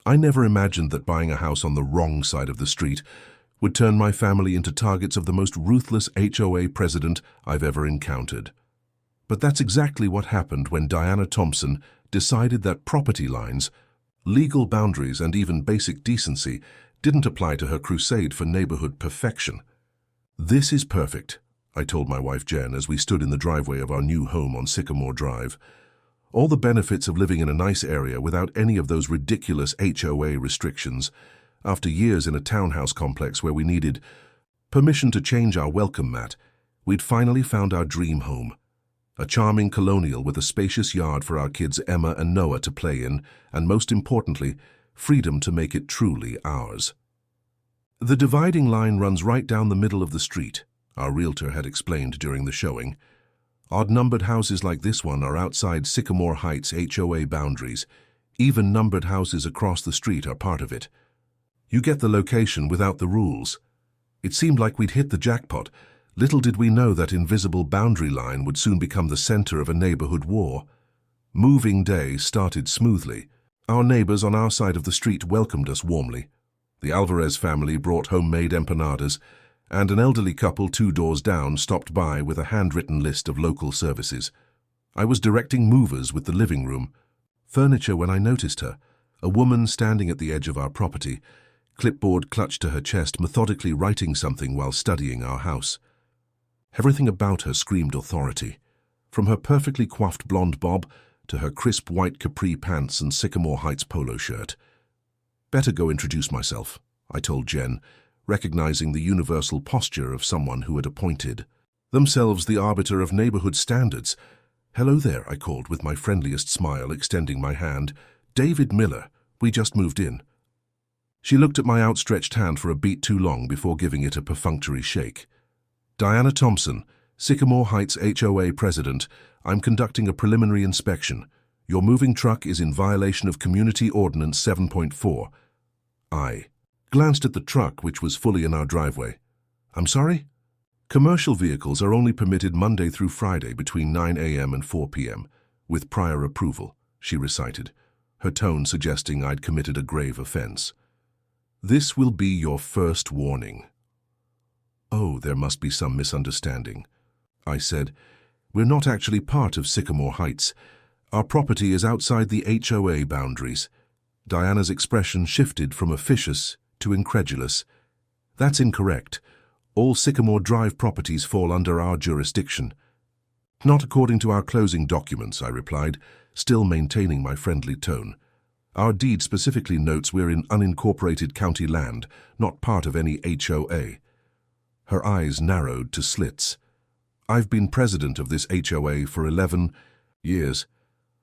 I never imagined that buying a house on the wrong side of the street would turn my family into targets of the most ruthless HOA president I've ever encountered. But that's exactly what happened when Diana Thompson decided that property lines, legal boundaries, and even basic decency didn't apply to her crusade for neighborhood perfection. "This is perfect," I told my wife Jen as we stood in the driveway of our new home on Sycamore Drive. "All the benefits of living in a nice area without any of those ridiculous HOA restrictions. After years in a townhouse complex where we needed permission to change our welcome mat, we'd finally found our dream home. A charming colonial with a spacious yard for our kids Emma and Noah to play in, and most importantly, freedom to make it truly ours." "The dividing line runs right down the middle of the street," our realtor had explained during the showing. "Odd-numbered houses like this one are outside Sycamore Heights HOA boundaries. Even-numbered houses across the street are part of it. You get the location without the rules." It seemed like we'd hit the jackpot. Little did we know that invisible boundary line would soon become the center of a neighborhood war. Moving day started smoothly. Our neighbors on our side of the street welcomed us warmly. The Alvarez family brought homemade empanadas, and an elderly couple 2 doors down stopped by with a handwritten list of local services. I was directing movers with the living room furniture when I noticed her, a woman standing at the edge of our property, clipboard clutched to her chest, methodically writing something while studying our house. Everything about her screamed authority, from her perfectly coiffed blonde bob to her crisp white capri pants and Sycamore Heights polo shirt. "Better go introduce myself," I told Jen, recognizing the universal posture of someone who had appointed themselves the arbiter of neighborhood standards. "Hello there," I called with my friendliest smile, extending my hand. "David Miller, we just moved in." She looked at my outstretched hand for a beat too long before giving it a perfunctory shake. "Diana Thompson, Sycamore Heights HOA president. I'm conducting a preliminary inspection. Your moving truck is in violation of Community Ordinance 7.4. I glanced at the truck, which was fully in our driveway. "I'm sorry?" "Commercial vehicles are only permitted Monday through Friday between 9 a.m. and 4 p.m., with prior approval," she recited, her tone suggesting I'd committed a grave offense. "This will be your first warning." "Oh, there must be some misunderstanding," I said. "We're not actually part of Sycamore Heights. Our property is outside the HOA boundaries." Diana's expression shifted from officious to incredulous. "That's incorrect. All Sycamore Drive properties fall under our jurisdiction." "Not according to our closing documents," I replied, still maintaining my friendly tone. "Our deed specifically notes we're in unincorporated county land, not part of any HOA." Her eyes narrowed to slits. "I've been president of this HOA for 11 years.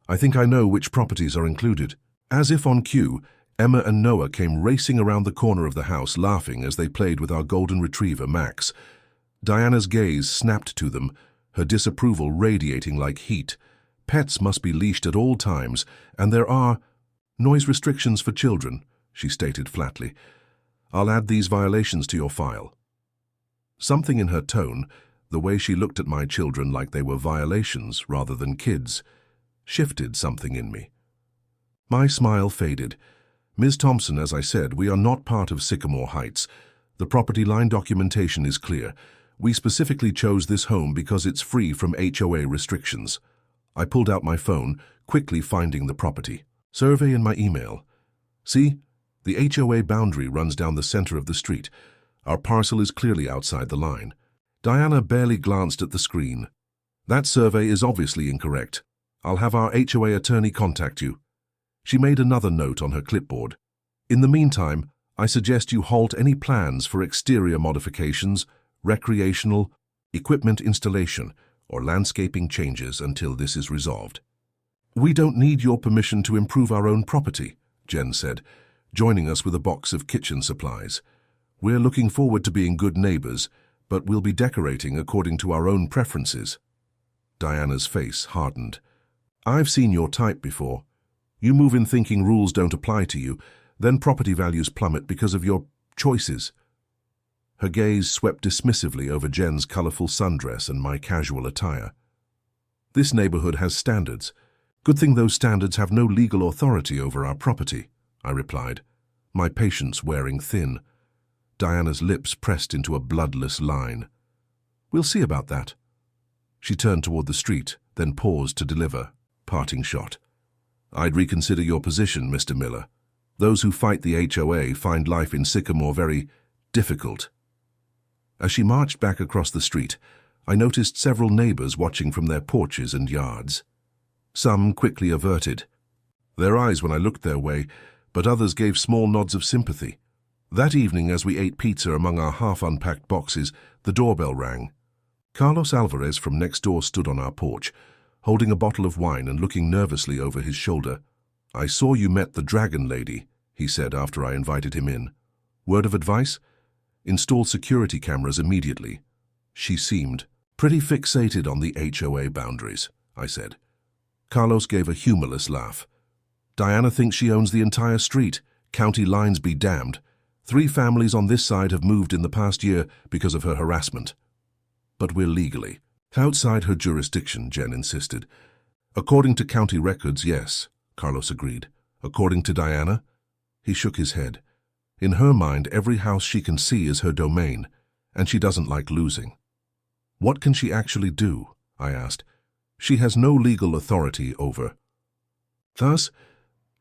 I think I know which properties are included." As if on cue, Emma and Noah came racing around the corner of the house, laughing as they played with our golden retriever, Max. Diana's gaze snapped to them, her disapproval radiating like heat. "Pets must be leashed at all times, and there are noise restrictions for children," she stated flatly. "I'll add these violations to your file." Something in her tone, the way she looked at my children like they were violations rather than kids, shifted something in me. My smile faded. "Ms. Thompson, as I said, we are not part of Sycamore Heights. The property line documentation is clear. We specifically chose this home because it's free from HOA restrictions." I pulled out my phone, quickly finding the property survey in my email. "See? The HOA boundary runs down the center of the street. Our parcel is clearly outside the line." Diana barely glanced at the screen. "That survey is obviously incorrect. I'll have our HOA attorney contact you." She made another note on her clipboard. "In the meantime, I suggest you halt any plans for exterior modifications, recreational, equipment installation, or landscaping changes until this is resolved." "We don't need your permission to improve our own property," Jen said, joining us with a box of kitchen supplies. "We're looking forward to being good neighbors, but we'll be decorating according to our own preferences." Diana's face hardened. "I've seen your type before. You move in thinking rules don't apply to you, then property values plummet because of your choices." Her gaze swept dismissively over Jen's colorful sundress and my casual attire. "This neighborhood has standards. Good thing those standards have no legal authority over our property," I replied, my patience wearing thin. Diana's lips pressed into a bloodless line. We'll see about that. She turned toward the street, then paused to deliver, parting shot. I'd reconsider your position, Mr. Miller. Those who fight the HOA find life in Sycamore very difficult. As she marched back across the street, I noticed several neighbors watching from their porches and yards. Some quickly averted their eyes when I looked their way, but others gave small nods of sympathy. That evening, as we ate pizza among our half-unpacked boxes, the doorbell rang. Carlos Alvarez from next door stood on our porch, holding a bottle of wine and looking nervously over his shoulder. I saw you met the dragon lady, he said after I invited him in. Word of advice? Install security cameras immediately. She seemed pretty fixated on the HOA boundaries, I said. Carlos gave a humorless laugh. Diana thinks she owns the entire street. County lines be damned. 3 families on this side have moved in the past year because of her harassment. But we're legally outside her jurisdiction, Jen insisted. According to county records, yes, Carlos agreed. According to Diana? He shook his head. In her mind, every house she can see is her domain, and she doesn't like losing. What can she actually do? I asked. She has no legal authority over. Thus,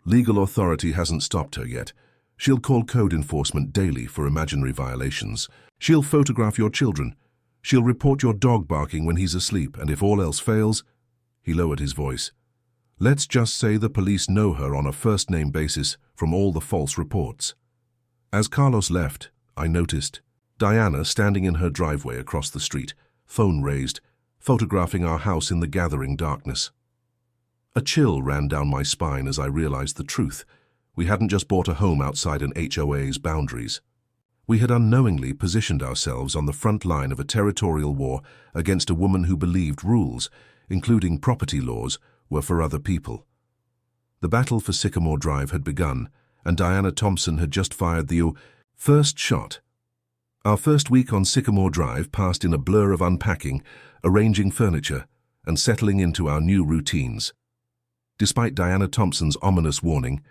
legal authority hasn't stopped her yet. She'll call code enforcement daily for imaginary violations. She'll photograph your children. She'll report your dog barking when he's asleep, and if all else fails, he lowered his voice. Let's just say the police know her on a first-name basis from all the false reports. As Carlos left, I noticed Diana standing in her driveway across the street, phone raised, photographing our house in the gathering darkness. A chill ran down my spine as I realized the truth. We hadn't just bought a home outside an HOA's boundaries. We had unknowingly positioned ourselves on the front line of a territorial war against a woman who believed rules, including property laws, were for other people. The battle for Sycamore Drive had begun, and Diana Thompson had just fired the first shot. Our first week on Sycamore Drive passed in a blur of unpacking, arranging furniture, and settling into our new routines. Despite Diana Thompson's ominous warning,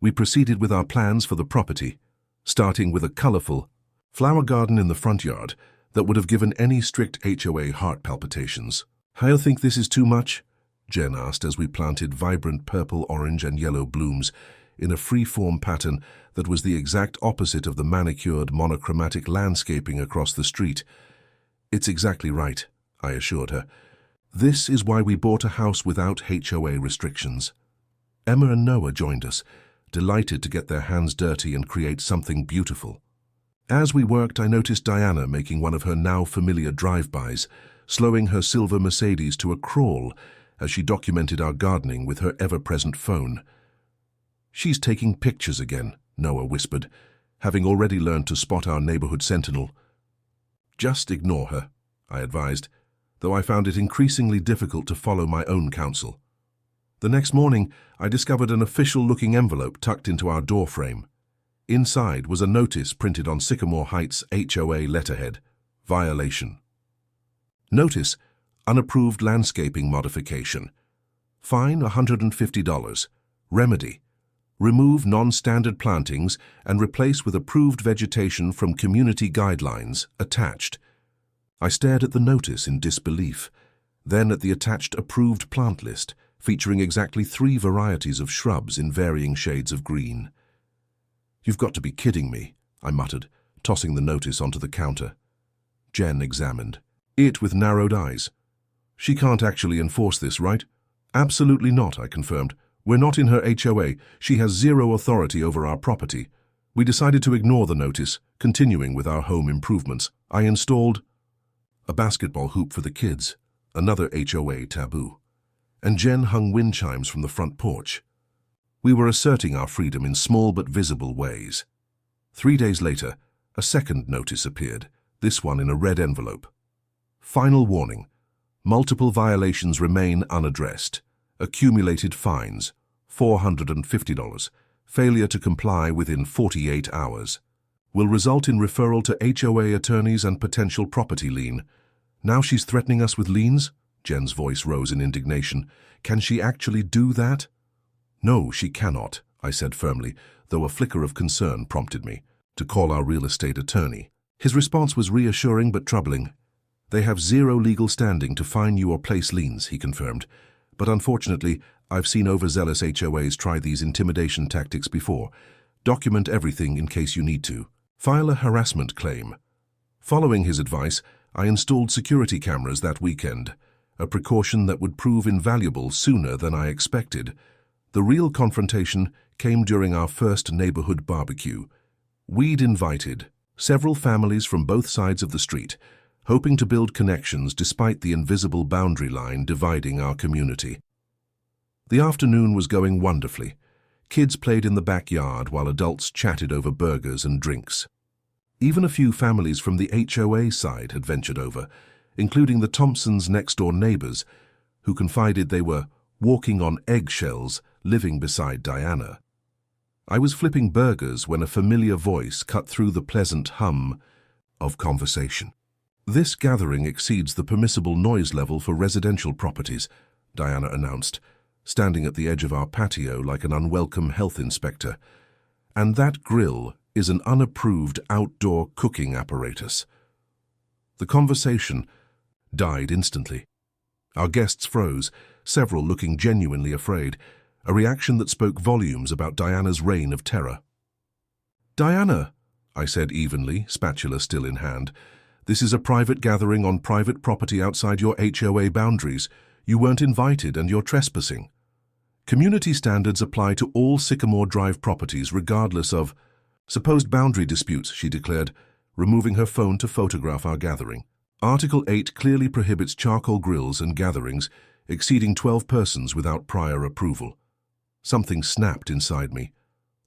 we proceeded with our plans for the property, starting with a colorful flower garden in the front yard that would have given any strict HOA heart palpitations. I think this is too much? Jen asked as we planted vibrant purple, orange, and yellow blooms in a free-form pattern that was the exact opposite of the manicured, monochromatic landscaping across the street. It's exactly right, I assured her. This is why we bought a house without HOA restrictions. Emma and Noah joined us, delighted to get their hands dirty and create something beautiful. As we worked, I noticed Diana making one of her now familiar drive-bys, slowing her silver Mercedes to a crawl as she documented our gardening with her ever-present phone. She's taking pictures again, Noah whispered, having already learned to spot our neighborhood sentinel. Just ignore her, I advised, though I found it increasingly difficult to follow my own counsel. The next morning, I discovered an official-looking envelope tucked into our doorframe. Inside was a notice printed on Sycamore Heights HOA letterhead, violation. Notice, unapproved landscaping modification. Fine $150. Remedy, remove non-standard plantings and replace with approved vegetation from community guidelines, attached. I stared at the notice in disbelief, then at the attached approved plant list, featuring exactly 3 varieties of shrubs in varying shades of green. You've got to be kidding me, I muttered, tossing the notice onto the counter. Jen examined it with narrowed eyes. She can't actually enforce this, right? Absolutely not, I confirmed. We're not in her HOA. She has zero authority over our property. We decided to ignore the notice, continuing with our home improvements. I installed a basketball hoop for the kids, another HOA taboo, and Jen hung wind chimes from the front porch. We were asserting our freedom in small but visible ways. 3 days later, a second notice appeared, this one in a red envelope. Final warning. Multiple violations remain unaddressed. Accumulated fines, $450. Failure to comply within 48 hours. Will result in referral to HOA attorneys and potential property lien. Now she's threatening us with liens? Jen's voice rose in indignation. Can she actually do that? No, she cannot, I said firmly, though a flicker of concern prompted me to call our real estate attorney. His response was reassuring but troubling. "They have zero legal standing to fine you or place liens," he confirmed. "But unfortunately, I've seen overzealous HOAs try these intimidation tactics before. Document everything in case you need to. File a harassment claim." Following his advice, I installed security cameras that weekend, a precaution that would prove invaluable sooner than I expected. The real confrontation came during our first neighborhood barbecue. We'd invited several families from both sides of the street, hoping to build connections despite the invisible boundary line dividing our community. The afternoon was going wonderfully. Kids played in the backyard while adults chatted over burgers and drinks. Even a few families from the HOA side had ventured over, including the Thompsons' next-door neighbors, who confided they were walking on eggshells living beside Diana. I was flipping burgers when a familiar voice cut through the pleasant hum of conversation. "This gathering exceeds the permissible noise level for residential properties," Diana announced, standing at the edge of our patio like an unwelcome health inspector. "And that grill is an unapproved outdoor cooking apparatus." The conversation died instantly. Our guests froze, several looking genuinely afraid, a reaction that spoke volumes about Diana's reign of terror. "Diana," I said evenly, spatula still in hand, "this is a private gathering on private property outside your HOA boundaries. You weren't invited and you're trespassing. Community standards apply to all Sycamore Drive properties regardless of supposed boundary disputes," she declared, removing her phone to photograph our gathering. "Article 8 clearly prohibits charcoal grills and gatherings exceeding 12 persons without prior approval." Something snapped inside me.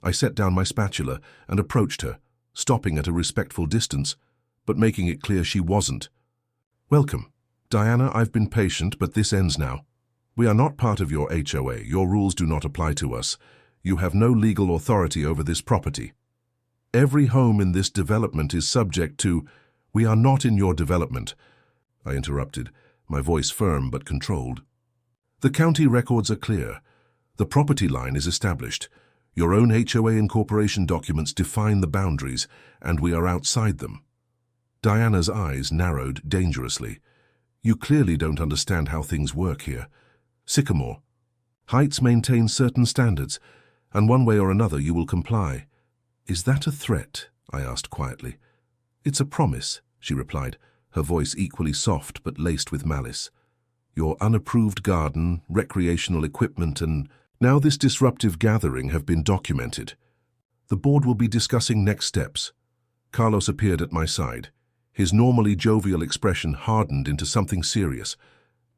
I set down my spatula and approached her, stopping at a respectful distance, but making it clear she wasn't. "Welcome. Diana, I've been patient, but this ends now. We are not part of your HOA. Your rules do not apply to us. You have no legal authority over this property. Every home in this development is subject to—" "We are not in your development," I interrupted, my voice firm but controlled. "The county records are clear. The property line is established. Your own HOA incorporation documents define the boundaries, and we are outside them." Diana's eyes narrowed dangerously. "You clearly don't understand how things work here. Sycamore Heights maintains certain standards, and one way or another you will comply." "Is that a threat?" I asked quietly. "It's a promise," she replied, her voice equally soft but laced with malice. "Your unapproved garden, recreational equipment, and now this disruptive gathering have been documented. The board will be discussing next steps." Carlos appeared at my side. His normally jovial expression hardened into something serious.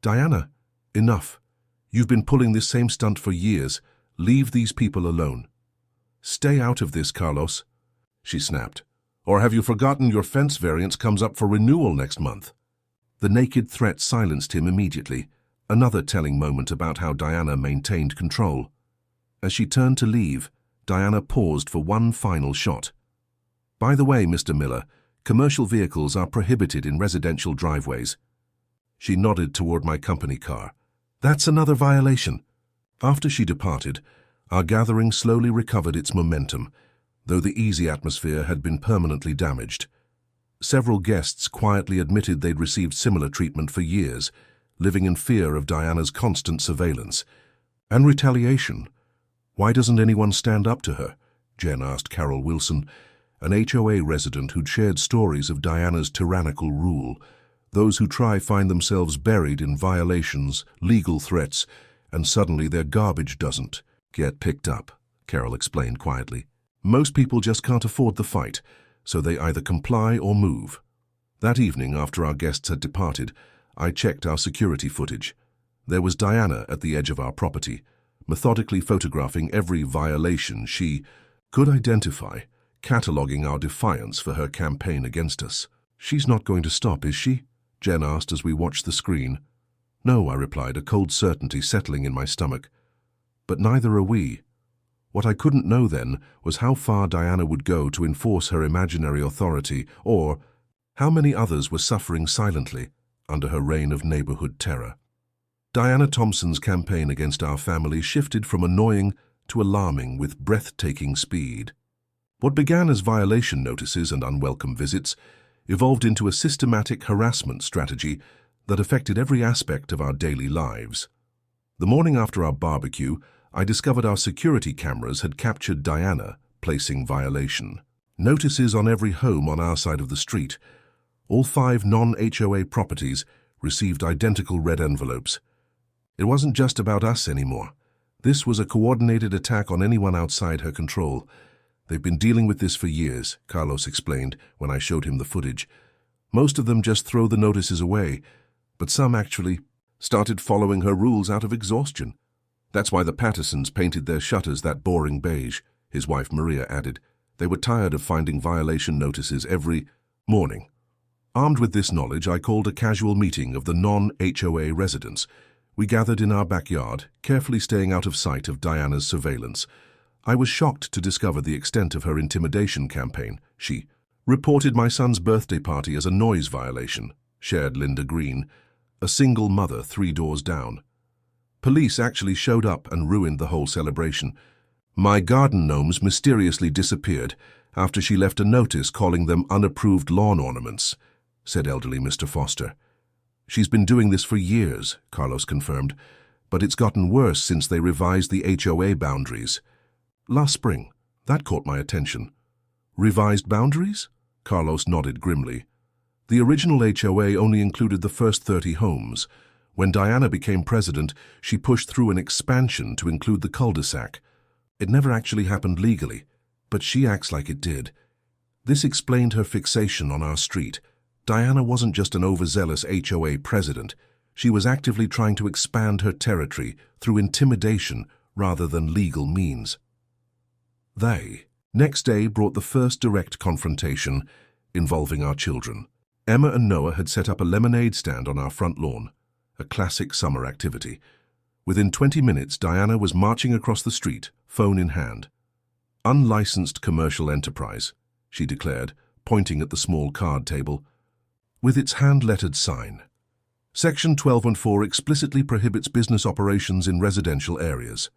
"Diana, enough. You've been pulling this same stunt for years. Leave these people alone." "Stay out of this, Carlos," she snapped. "Or have you forgotten your fence variance comes up for renewal next month?" The naked threat silenced him immediately, another telling moment about how Diana maintained control. As she turned to leave, Diana paused for one final shot. "By the way, Mr. Miller, commercial vehicles are prohibited in residential driveways." She nodded toward my company car. "That's another violation." After she departed, our gathering slowly recovered its momentum, though the easy atmosphere had been permanently damaged. Several guests quietly admitted they'd received similar treatment for years, living in fear of Diana's constant surveillance. "And retaliation. Why doesn't anyone stand up to her?" Jen asked Carol Wilson, an HOA resident who'd shared stories of Diana's tyrannical rule. "Those who try find themselves buried in violations, legal threats, and suddenly their garbage doesn't get picked up," Carol explained quietly. "Most people just can't afford the fight, so they either comply or move." That evening, after our guests had departed, I checked our security footage. There was Diana at the edge of our property, methodically photographing every violation she could identify, cataloging our defiance for her campaign against us. "She's not going to stop, is she?" Jen asked as we watched the screen. "No," I replied, a cold certainty settling in my stomach. "But neither are we." What I couldn't know then was how far Diana would go to enforce her imaginary authority, or how many others were suffering silently under her reign of neighborhood terror. Diana Thompson's campaign against our family shifted from annoying to alarming with breathtaking speed. What began as violation notices and unwelcome visits evolved into a systematic harassment strategy that affected every aspect of our daily lives. The morning after our barbecue, I discovered our security cameras had captured Diana placing violation. Notices on every home on our side of the street. All 5 non-HOA properties received identical red envelopes. It wasn't just about us anymore. This was a coordinated attack on anyone outside her control. They've been dealing with this for years, Carlos explained when I showed him the footage. Most of them just throw the notices away, but some actually started following her rules out of exhaustion. That's why the Pattersons painted their shutters that boring beige, his wife Maria added. They were tired of finding violation notices every morning. Armed with this knowledge, I called a casual meeting of the non-HOA residents. We gathered in our backyard, carefully staying out of sight of Diana's surveillance. I was shocked to discover the extent of her intimidation campaign. She reported my son's birthday party as a noise violation, shared Linda Green, a single mother 3 doors down. Police actually showed up and ruined the whole celebration. My garden gnomes mysteriously disappeared after she left a notice calling them unapproved lawn ornaments, said elderly Mr. Foster. She's been doing this for years, Carlos confirmed, but it's gotten worse since they revised the HOA boundaries. Last spring, that caught my attention. Revised boundaries? Carlos nodded grimly. The original HOA only included the first 30 homes. When Diana became president, she pushed through an expansion to include the cul-de-sac. It never actually happened legally, but she acts like it did. This explained her fixation on our street. Diana wasn't just an overzealous HOA president. She was actively trying to expand her territory through intimidation rather than legal means. They, next day, brought the first direct confrontation involving our children. Emma and Noah had set up a lemonade stand on our front lawn, a classic summer activity. Within 20 minutes, Diana was marching across the street, phone in hand. Unlicensed commercial enterprise, she declared, pointing at the small card table, with its hand-lettered sign. Section 12.4 explicitly prohibits business operations in residential areas.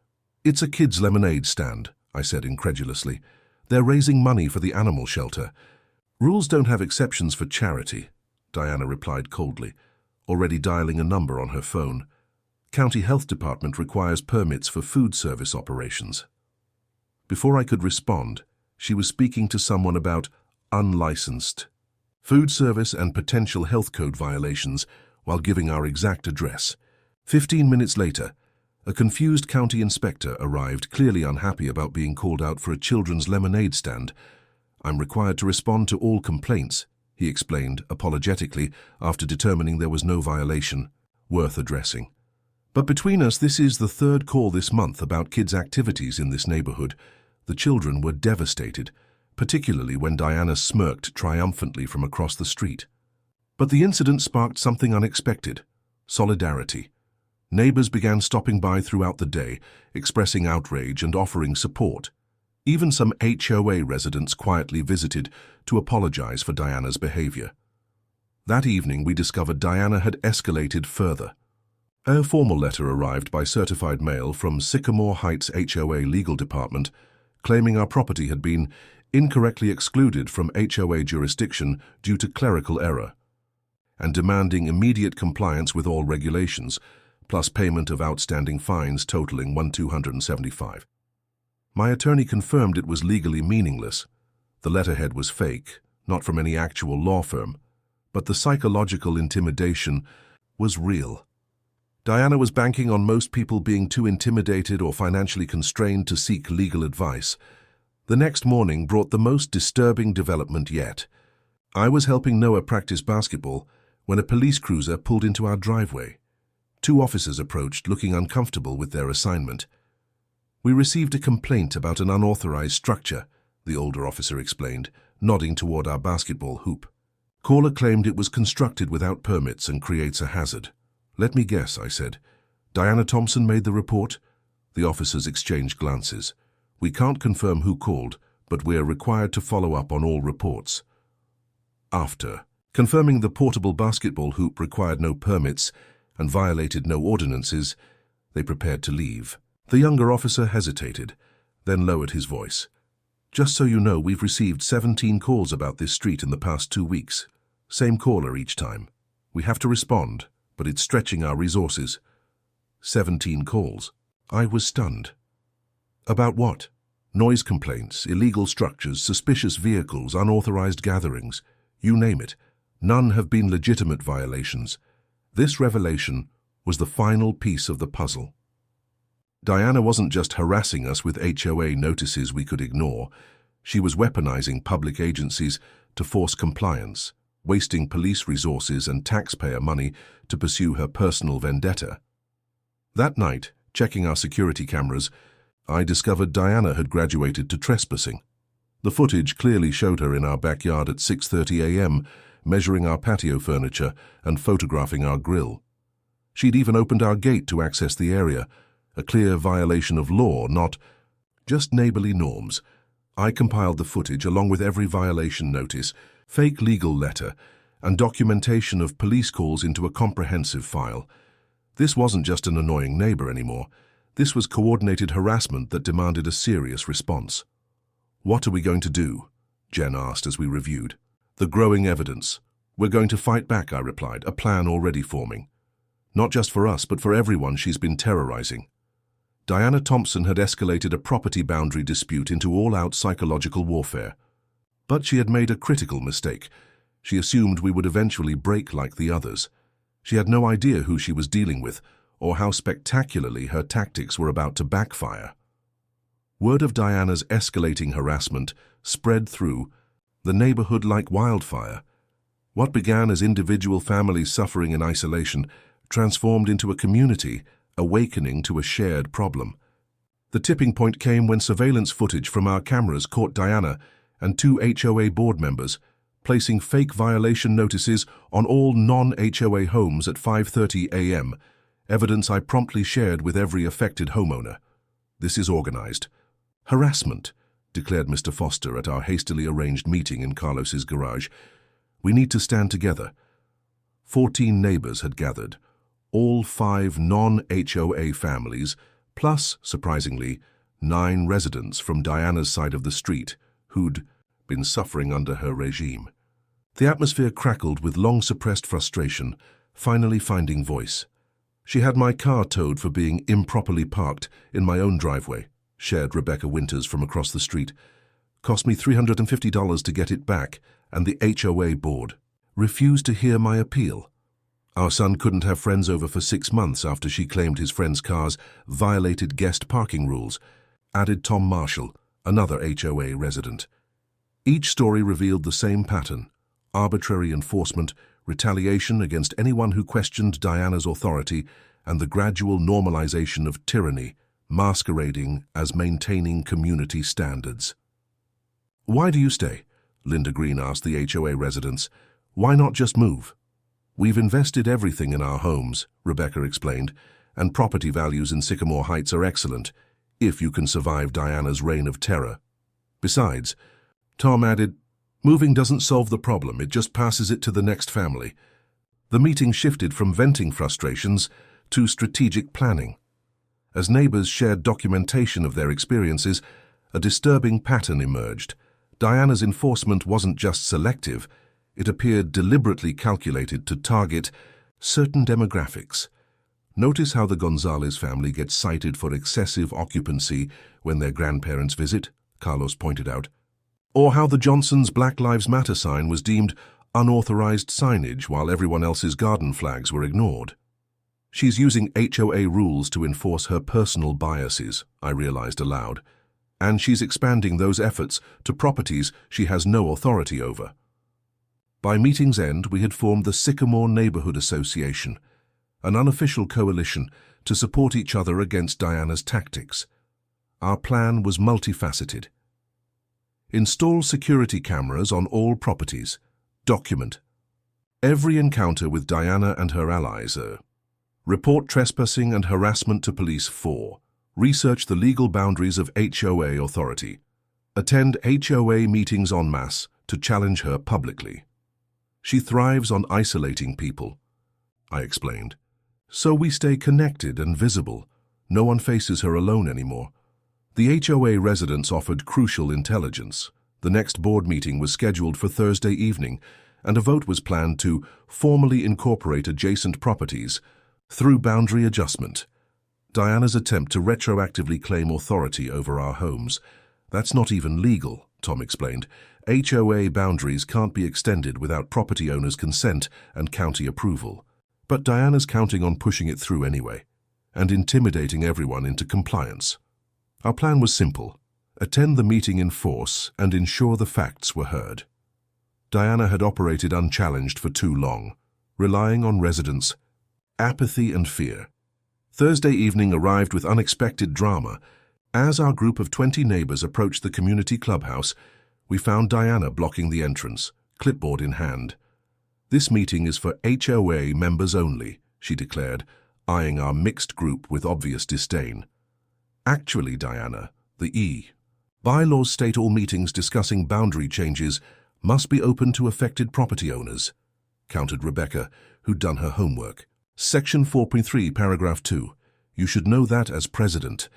It's a kids' lemonade stand, I said incredulously. They're raising money for the animal shelter. Rules don't have exceptions for charity, Diana replied coldly, already dialing a number on her phone. County Health Department requires permits for food service operations. Before I could respond, she was speaking to someone about unlicensed food service and potential health code violations while giving our exact address. 15 minutes later, a confused county inspector arrived, clearly unhappy about being called out for a children's lemonade stand. I'm required to respond to all complaints, he explained apologetically after determining there was no violation worth addressing. But between us, this is the 3rd call this month about kids' activities in this neighborhood. The children were devastated, particularly when Diana smirked triumphantly from across the street. But the incident sparked something unexpected: solidarity. Neighbors began stopping by throughout the day, expressing outrage and offering support. Even some HOA residents quietly visited to apologize for Diana's behavior. That evening, we discovered Diana had escalated further. A formal letter arrived by certified mail from Sycamore Heights HOA Legal Department, claiming our property had been incorrectly excluded from HOA jurisdiction due to clerical error, and demanding immediate compliance with all regulations, plus payment of outstanding fines totaling $1,275. My attorney confirmed it was legally meaningless. The letterhead was fake, not from any actual law firm, but the psychological intimidation was real. Diana was banking on most people being too intimidated or financially constrained to seek legal advice. The next morning brought the most disturbing development yet. I was helping Noah practice basketball when a police cruiser pulled into our driveway. 2 officers approached, looking uncomfortable with their assignment. We received a complaint about an unauthorized structure, the older officer explained, nodding toward our basketball hoop. Caller claimed it was constructed without permits and creates a hazard. Let me guess, I said. Diana Thompson made the report? The officers exchanged glances. We can't confirm who called, but we're required to follow up on all reports. After confirming the portable basketball hoop required no permits and violated no ordinances, they prepared to leave. The younger officer hesitated. then lowered his voice. Just so you know, we've received 17 calls about this street in the past 2 weeks. Same caller each time. We have to respond, but it's stretching our resources. 17 calls. I was stunned. About what? Noise complaints, illegal structures, suspicious vehicles, unauthorized gatherings. You name it. None have been legitimate violations. This revelation was the final piece of the puzzle. Diana wasn't just harassing us with HOA notices we could ignore. She was weaponizing public agencies to force compliance, wasting police resources and taxpayer money to pursue her personal vendetta. That night, checking our security cameras, I discovered Diana had graduated to trespassing. The footage clearly showed her in our backyard at 6:30 a.m., measuring our patio furniture and photographing our grill. She'd even opened our gate to access the area, a clear violation of law, not just neighborly norms. I compiled the footage along with every violation notice, fake legal letter, and documentation of police calls into a comprehensive file. This wasn't just an annoying neighbor anymore. This was coordinated harassment that demanded a serious response. "What are we going to do?" Jen asked as we reviewed. "The growing evidence. We're going to fight back," I replied, a plan already forming. Not just for us, but for everyone she's been terrorizing. Diana Thompson had escalated a property boundary dispute into all-out psychological warfare. But she had made a critical mistake. She assumed we would eventually break like the others. She had no idea who she was dealing with, or how spectacularly her tactics were about to backfire. Word of Diana's escalating harassment spread through the neighborhood like wildfire. What began as individual families suffering in isolation transformed into a community awakening to a shared problem. The tipping point came when surveillance footage from our cameras caught Diana and 2 HOA board members placing fake violation notices on all non-HOA homes at 5:30 a.m., evidence I promptly shared with every affected homeowner. "This is organized. Harassment," declared Mr. Foster at our hastily arranged meeting in Carlos's garage. "We need to stand together." 14 neighbors had gathered, all 5 non-HOA families, plus, surprisingly, 9 residents from Diana's side of the street who'd been suffering under her regime. The atmosphere crackled with long-suppressed frustration, finally finding voice. "She had my car towed for being improperly parked in my own driveway," shared Rebecca Winters from across the street. "Cost me $350 to get it back, and the HOA board refused to hear my appeal. Our son couldn't have friends over for 6 months after she claimed his friend's cars violated guest parking rules," added Tom Marshall, another HOA resident. Each story revealed the same pattern: arbitrary enforcement, retaliation against anyone who questioned Diana's authority, and the gradual normalization of tyranny, masquerading as maintaining community standards. "Why do you stay?" Linda Green asked the HOA residents. "Why not just move?" "We've invested everything in our homes," Rebecca explained, "and property values in Sycamore Heights are excellent, if you can survive Diana's reign of terror. Besides," Tom added, "moving doesn't solve the problem, it just passes it to the next family." The meeting shifted from venting frustrations to strategic planning. As neighbors shared documentation of their experiences, a disturbing pattern emerged. Diana's enforcement wasn't just selective, it appeared deliberately calculated to target certain demographics. "Notice how the Gonzalez family gets cited for excessive occupancy when their grandparents visit," Carlos pointed out. "Or how the Johnsons' Black Lives Matter sign was deemed unauthorized signage while everyone else's garden flags were ignored." "She's using HOA rules to enforce her personal biases," I realized aloud. "And she's expanding those efforts to properties she has no authority over." By meeting's end, we had formed the Sycamore Neighborhood Association, an unofficial coalition to support each other against Diana's tactics. Our plan was multifaceted. Install security cameras on all properties. Document every encounter with Diana and her allies. Report trespassing and harassment to police. 4. Research the legal boundaries of HOA authority. Attend HOA meetings en masse to challenge her publicly. "She thrives on isolating people," I explained. "So we stay connected and visible. No one faces her alone anymore. The HOA residents offered crucial intelligence. The next board meeting was scheduled for Thursday evening, and a vote was planned to formally incorporate adjacent properties through boundary adjustment. Diana's attempt to retroactively claim authority over our homes. That's not even legal, Tom explained. HOA boundaries can't be extended without property owners' consent and county approval. But Diana's counting on pushing it through anyway, and intimidating everyone into compliance. Our plan was simple: attend the meeting in force and ensure the facts were heard. Diana had operated unchallenged for too long, relying on residents' apathy and fear. Thursday evening arrived with unexpected drama. As our group of 20 neighbors approached the community clubhouse, we found Diana blocking the entrance, clipboard in hand. "This meeting is for HOA members only," she declared, eyeing our mixed group with obvious disdain. "Actually, Diana, the bylaws state all meetings discussing boundary changes must be open to affected property owners," countered Rebecca, who'd done her homework. "Section 4.3, paragraph 2. You should know that as president."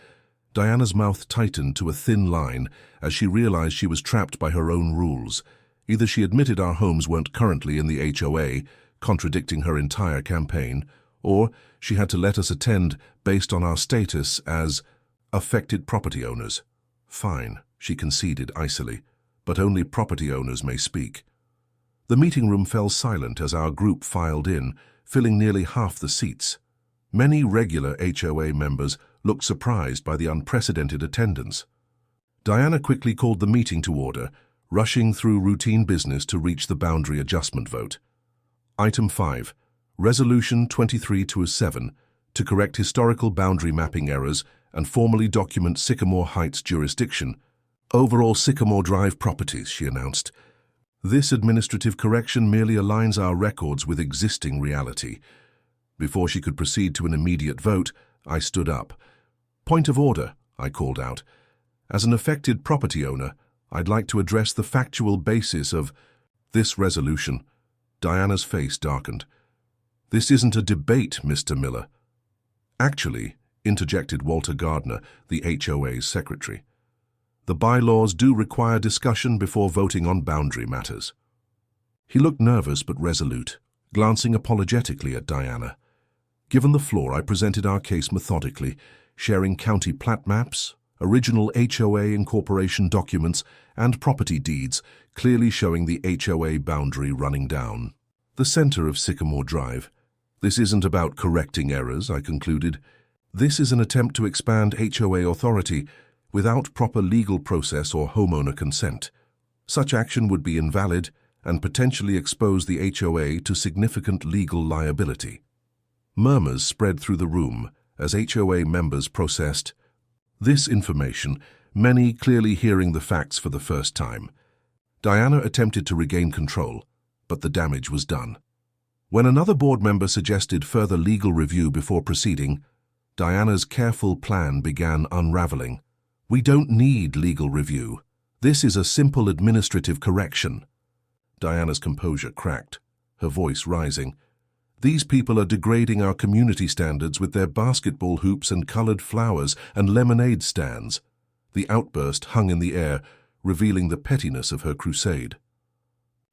Diana's mouth tightened to a thin line as she realized she was trapped by her own rules. Either she admitted our homes weren't currently in the HOA, contradicting her entire campaign, or she had to let us attend based on our status as affected property owners. "Fine," she conceded icily, "but only property owners may speak." The meeting room fell silent as our group filed in, filling nearly half the seats. Many regular HOA members looked surprised by the unprecedented attendance. Diana quickly called the meeting to order, rushing through routine business to reach the boundary adjustment vote. Item 5. Resolution 23-7, to correct historical boundary mapping errors and formally document Sycamore Heights jurisdiction. Overall Sycamore Drive properties, she announced. This administrative correction merely aligns our records with existing reality. Before she could proceed to an immediate vote, I stood up. "Point of order," I called out. "As an affected property owner, I'd like to address the factual basis of this resolution." Diana's face darkened. "This isn't a debate, Mr. Miller." "Actually," interjected Walter Gardner, the HOA's secretary, "the bylaws do require discussion before voting on boundary matters." He looked nervous but resolute, glancing apologetically at Diana. Given the floor, I presented our case methodically, sharing county plat maps, original HOA incorporation documents, and property deeds, clearly showing the HOA boundary running down the center of Sycamore Drive. "This isn't about correcting errors," I concluded. "This is an attempt to expand HOA authority without proper legal process or homeowner consent. Such action would be invalid and potentially expose the HOA to significant legal liability." Murmurs spread through the room as HOA members processed this information, many clearly hearing the facts for the first time. Diana attempted to regain control, but the damage was done. When another board member suggested further legal review before proceeding, Diana's careful plan began unraveling. "We don't need legal review. This is a simple administrative correction." Diana's composure cracked, her voice rising. "These people are degrading our community standards with their basketball hoops and colored flowers and lemonade stands." The outburst hung in the air, revealing the pettiness of her crusade.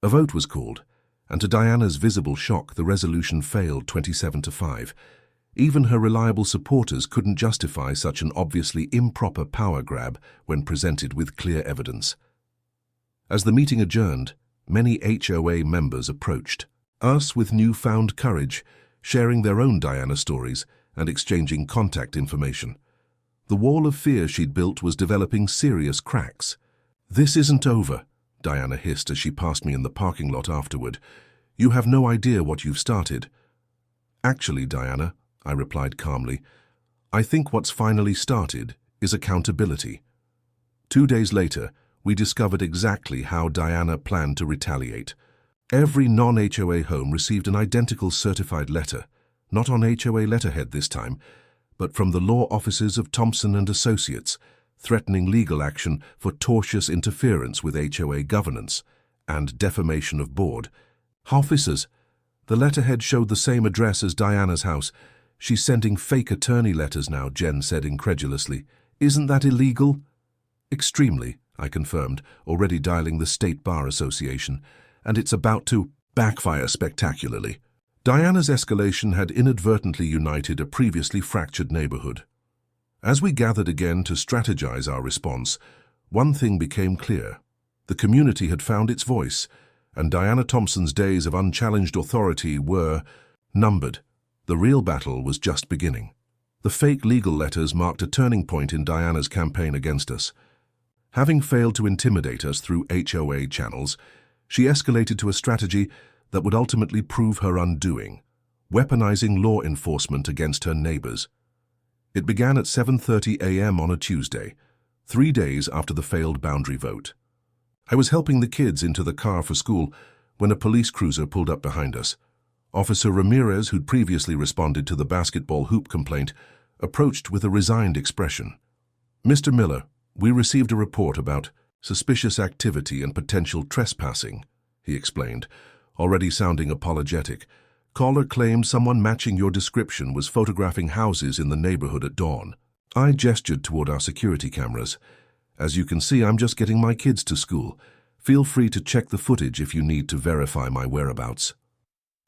A vote was called, and to Diana's visible shock, the resolution failed 27-5. Even her reliable supporters couldn't justify such an obviously improper power grab when presented with clear evidence. As the meeting adjourned, many HOA members approached us with newfound courage, sharing their own Diana stories and exchanging contact information. The wall of fear she'd built was developing serious cracks. "This isn't over," Diana hissed as she passed me in the parking lot afterward. "You have no idea what you've started." "Actually, Diana," I replied calmly, "I think what's finally started is accountability." 2 days later, we discovered exactly how Diana planned to retaliate. Every non-HOA home received an identical certified letter, not on HOA letterhead this time, but from the law offices of Thompson and Associates, threatening legal action for tortious interference with HOA governance and defamation of board. "Officers." The letterhead showed the same address as Diana's house. "She's sending fake attorney letters now," Jen said incredulously. Isn't that illegal? Extremely, I confirmed, already dialing the State Bar Association, and it's about to backfire spectacularly. Diana's escalation had inadvertently united a previously fractured neighborhood. As we gathered again to strategize our response, one thing became clear. The community had found its voice, and Diana Thompson's days of unchallenged authority were numbered. The real battle was just beginning. The fake legal letters marked a turning point in Diana's campaign against us. Having failed to intimidate us through HOA channels, she escalated to a strategy that would ultimately prove her undoing, weaponizing law enforcement against her neighbors. It began at 7:30 a.m. on a Tuesday, 3 days after the failed boundary vote. I was helping the kids into the car for school when a police cruiser pulled up behind us. Officer Ramirez, who'd previously responded to the basketball hoop complaint, approached with a resigned expression. "Mr. Miller, we received a report about suspicious activity and potential trespassing," he explained, already sounding apologetic. "Caller claimed someone matching your description was photographing houses in the neighborhood at dawn." I gestured toward our security cameras. "As you can see, I'm just getting my kids to school. Feel free to check the footage if you need to verify my whereabouts."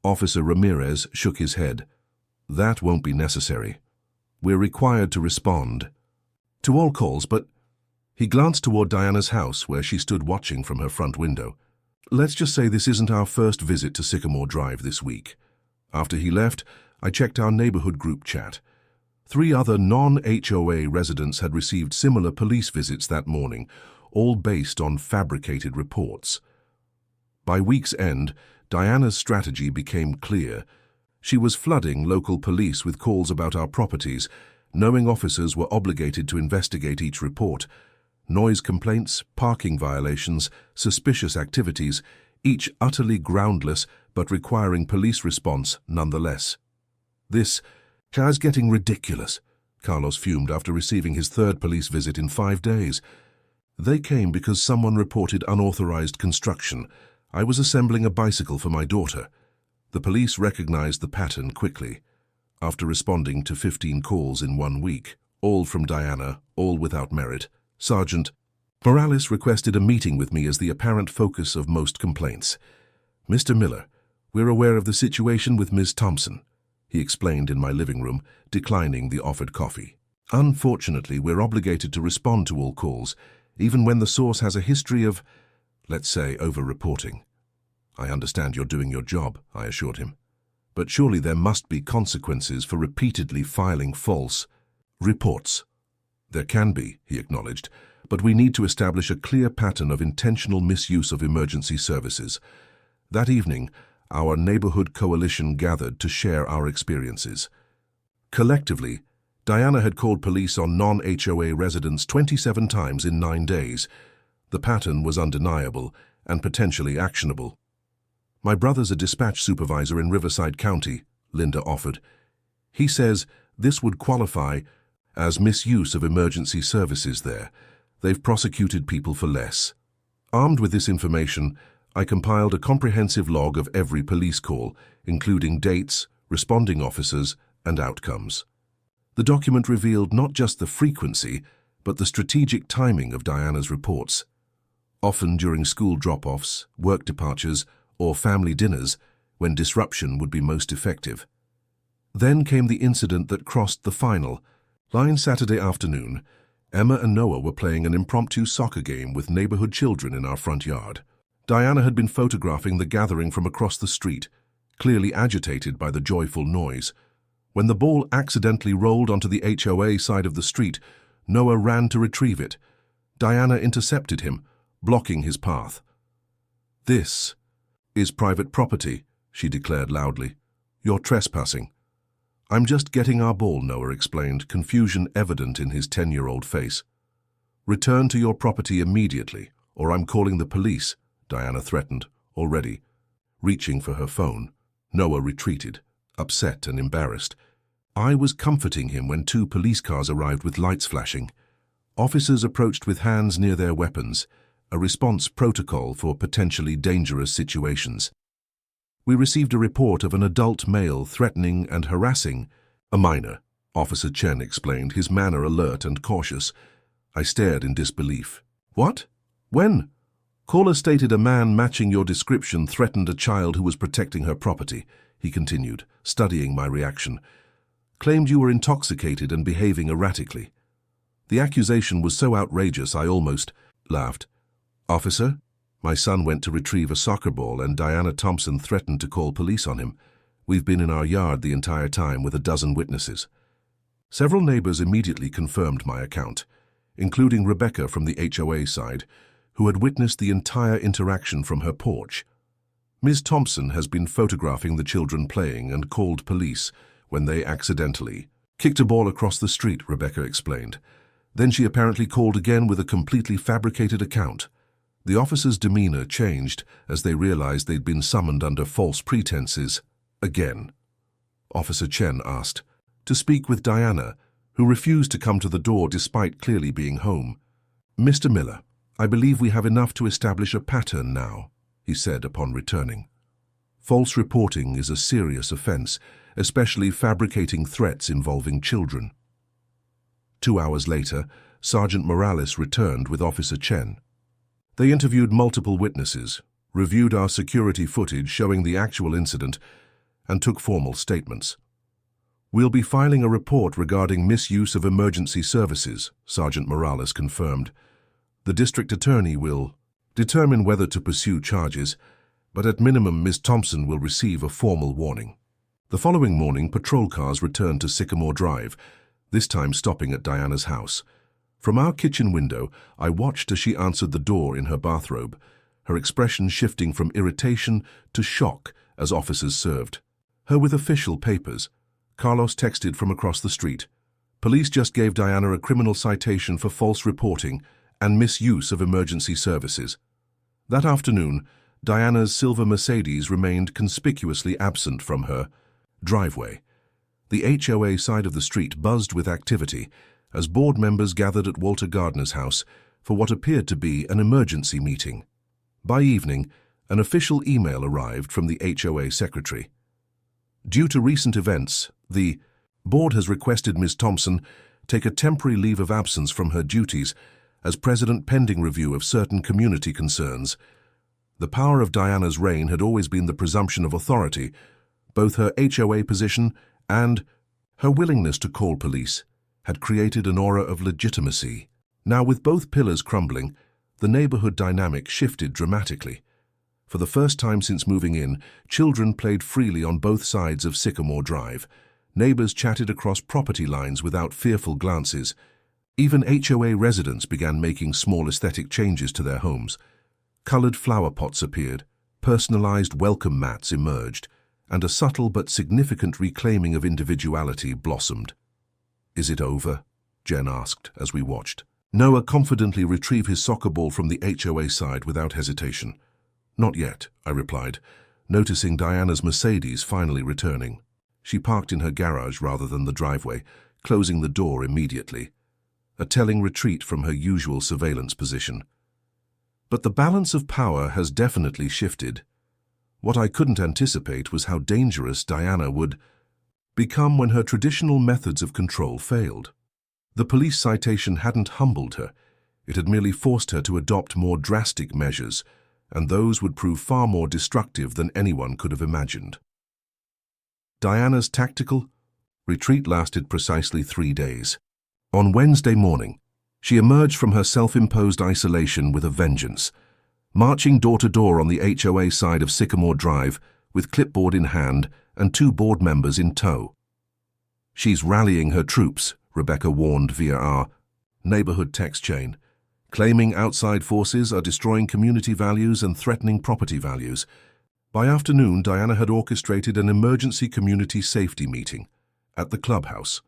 Officer Ramirez shook his head. "That won't be necessary. We're required to respond to all calls, but..." He glanced toward Diana's house, where she stood watching from her front window. "Let's just say this isn't our first visit to Sycamore Drive this week." After he left, I checked our neighborhood group chat. 3 other non-HOA residents had received similar police visits that morning, all based on fabricated reports. By week's end, Diana's strategy became clear. She was flooding local police with calls about our properties, knowing officers were obligated to investigate each report. Noise complaints, parking violations, suspicious activities, each utterly groundless but requiring police response nonetheless. "This is getting ridiculous," Carlos fumed after receiving his 3rd police visit in 5 days. "They came because someone reported unauthorized construction. I was assembling a bicycle for my daughter." The police recognized the pattern quickly. After responding to 15 calls in 1 week, all from Diana, all without merit, Sergeant Morales requested a meeting with me as the apparent focus of most complaints. "Mr. Miller, we're aware of the situation with Ms. Thompson," he explained in my living room, declining the offered coffee. "Unfortunately, we're obligated to respond to all calls, even when the source has a history of, let's say, over-reporting." "I understand you're doing your job," I assured him. "But surely there must be consequences for repeatedly filing false reports." "There can be," he acknowledged, "but we need to establish a clear pattern of intentional misuse of emergency services." That evening, our neighborhood coalition gathered to share our experiences. Collectively, Diana had called police on non-HOA residents 27 times in 9 days. The pattern was undeniable and potentially actionable. "My brother's a dispatch supervisor in Riverside County," Linda offered. "He says this would qualify as misuse of emergency services there. They've prosecuted people for less." Armed with this information, I compiled a comprehensive log of every police call, including dates, responding officers, and outcomes. The document revealed not just the frequency, but the strategic timing of Diana's reports. Often during school drop-offs, work departures, or family dinners, when disruption would be most effective. Then came the incident that crossed the final. Line Saturday afternoon, Emma and Noah were playing an impromptu soccer game with neighborhood children in our front yard. Diana had been photographing the gathering from across the street, clearly agitated by the joyful noise. When the ball accidentally rolled onto the HOA side of the street, Noah ran to retrieve it. Diana intercepted him, blocking his path. "This is private property," she declared loudly. "You're trespassing." "I'm just getting our ball," Noah explained, confusion evident in his 10-year-old face. "Return to your property immediately, or I'm calling the police," Diana threatened, already. Reaching for her phone, Noah retreated, upset and embarrassed. I was comforting him when 2 police cars arrived with lights flashing. Officers approached with hands near their weapons, a response protocol for potentially dangerous situations. We received a report of an adult male threatening and harassing a minor. Officer Chen explained, his manner alert and cautious. I stared in disbelief. What? When? Caller stated a man matching your description threatened a child who was protecting her property, he continued, studying my reaction. Claimed you were intoxicated and behaving erratically. The accusation was so outrageous I almost laughed. Officer, my son went to retrieve a soccer ball and Diana Thompson threatened to call police on him. We've been in our yard the entire time with a dozen witnesses. Several neighbors immediately confirmed my account, including Rebecca from the HOA side, who had witnessed the entire interaction from her porch. Ms. Thompson has been photographing the children playing and called police when they accidentally kicked a ball across the street, Rebecca explained. Then she apparently called again with a completely fabricated account. The officers' demeanor changed as they realized they'd been summoned under false pretenses. Again. Officer Chen asked to speak with Diana, who refused to come to the door despite clearly being home. Mr. Miller, I believe we have enough to establish a pattern now, he said upon returning. False reporting is a serious offense, especially fabricating threats involving children. 2 hours later, Sergeant Morales returned with Officer Chen. They interviewed multiple witnesses, reviewed our security footage showing the actual incident, and took formal statements. We'll be filing a report regarding misuse of emergency services, Sergeant Morales confirmed. The district attorney will determine whether to pursue charges, but at minimum Ms. Thompson will receive a formal warning. The following morning, patrol cars returned to Sycamore Drive, this time stopping at Diana's house. From our kitchen window, I watched as she answered the door in her bathrobe, her expression shifting from irritation to shock as officers served her with official papers. Carlos texted from across the street. Police just gave Diana a criminal citation for false reporting and misuse of emergency services. That afternoon, Diana's silver Mercedes remained conspicuously absent from her driveway. The HOA side of the street buzzed with activity as board members gathered at Walter Gardner's house for what appeared to be an emergency meeting. By evening, an official email arrived from the HOA secretary. Due to recent events, the board has requested Ms. Thompson take a temporary leave of absence from her duties as president pending review of certain community concerns. The power of Diana's reign had always been the presumption of authority. Both her HOA position and her willingness to call police had created an aura of legitimacy. Now, with both pillars crumbling, the neighborhood dynamic shifted dramatically. For the first time since moving in, children played freely on both sides of Sycamore Drive. Neighbors chatted across property lines without fearful glances. Even HOA residents began making small aesthetic changes to their homes. Colored flower pots appeared, personalized welcome mats emerged, and a subtle but significant reclaiming of individuality blossomed. Is it over? Jen asked as we watched. Noah confidently retrieved his soccer ball from the HOA side without hesitation. Not yet, I replied, noticing Diana's Mercedes finally returning. She parked in her garage rather than the driveway, closing the door immediately. A telling retreat from her usual surveillance position. But the balance of power has definitely shifted. What I couldn't anticipate was how dangerous Diana would become when her traditional methods of control failed. The police citation hadn't humbled her. It had merely forced her to adopt more drastic measures, and those would prove far more destructive than anyone could have imagined. Diana's tactical retreat lasted precisely 3 days. On Wednesday morning, she emerged from her self-imposed isolation with a vengeance, marching door to door on the HOA side of Sycamore Drive with clipboard in hand and 2 board members in tow. She's rallying her troops, Rebecca warned via our neighborhood text chain, claiming outside forces are destroying community values and threatening property values. By afternoon, Diana had orchestrated an emergency community safety meeting at the clubhouse,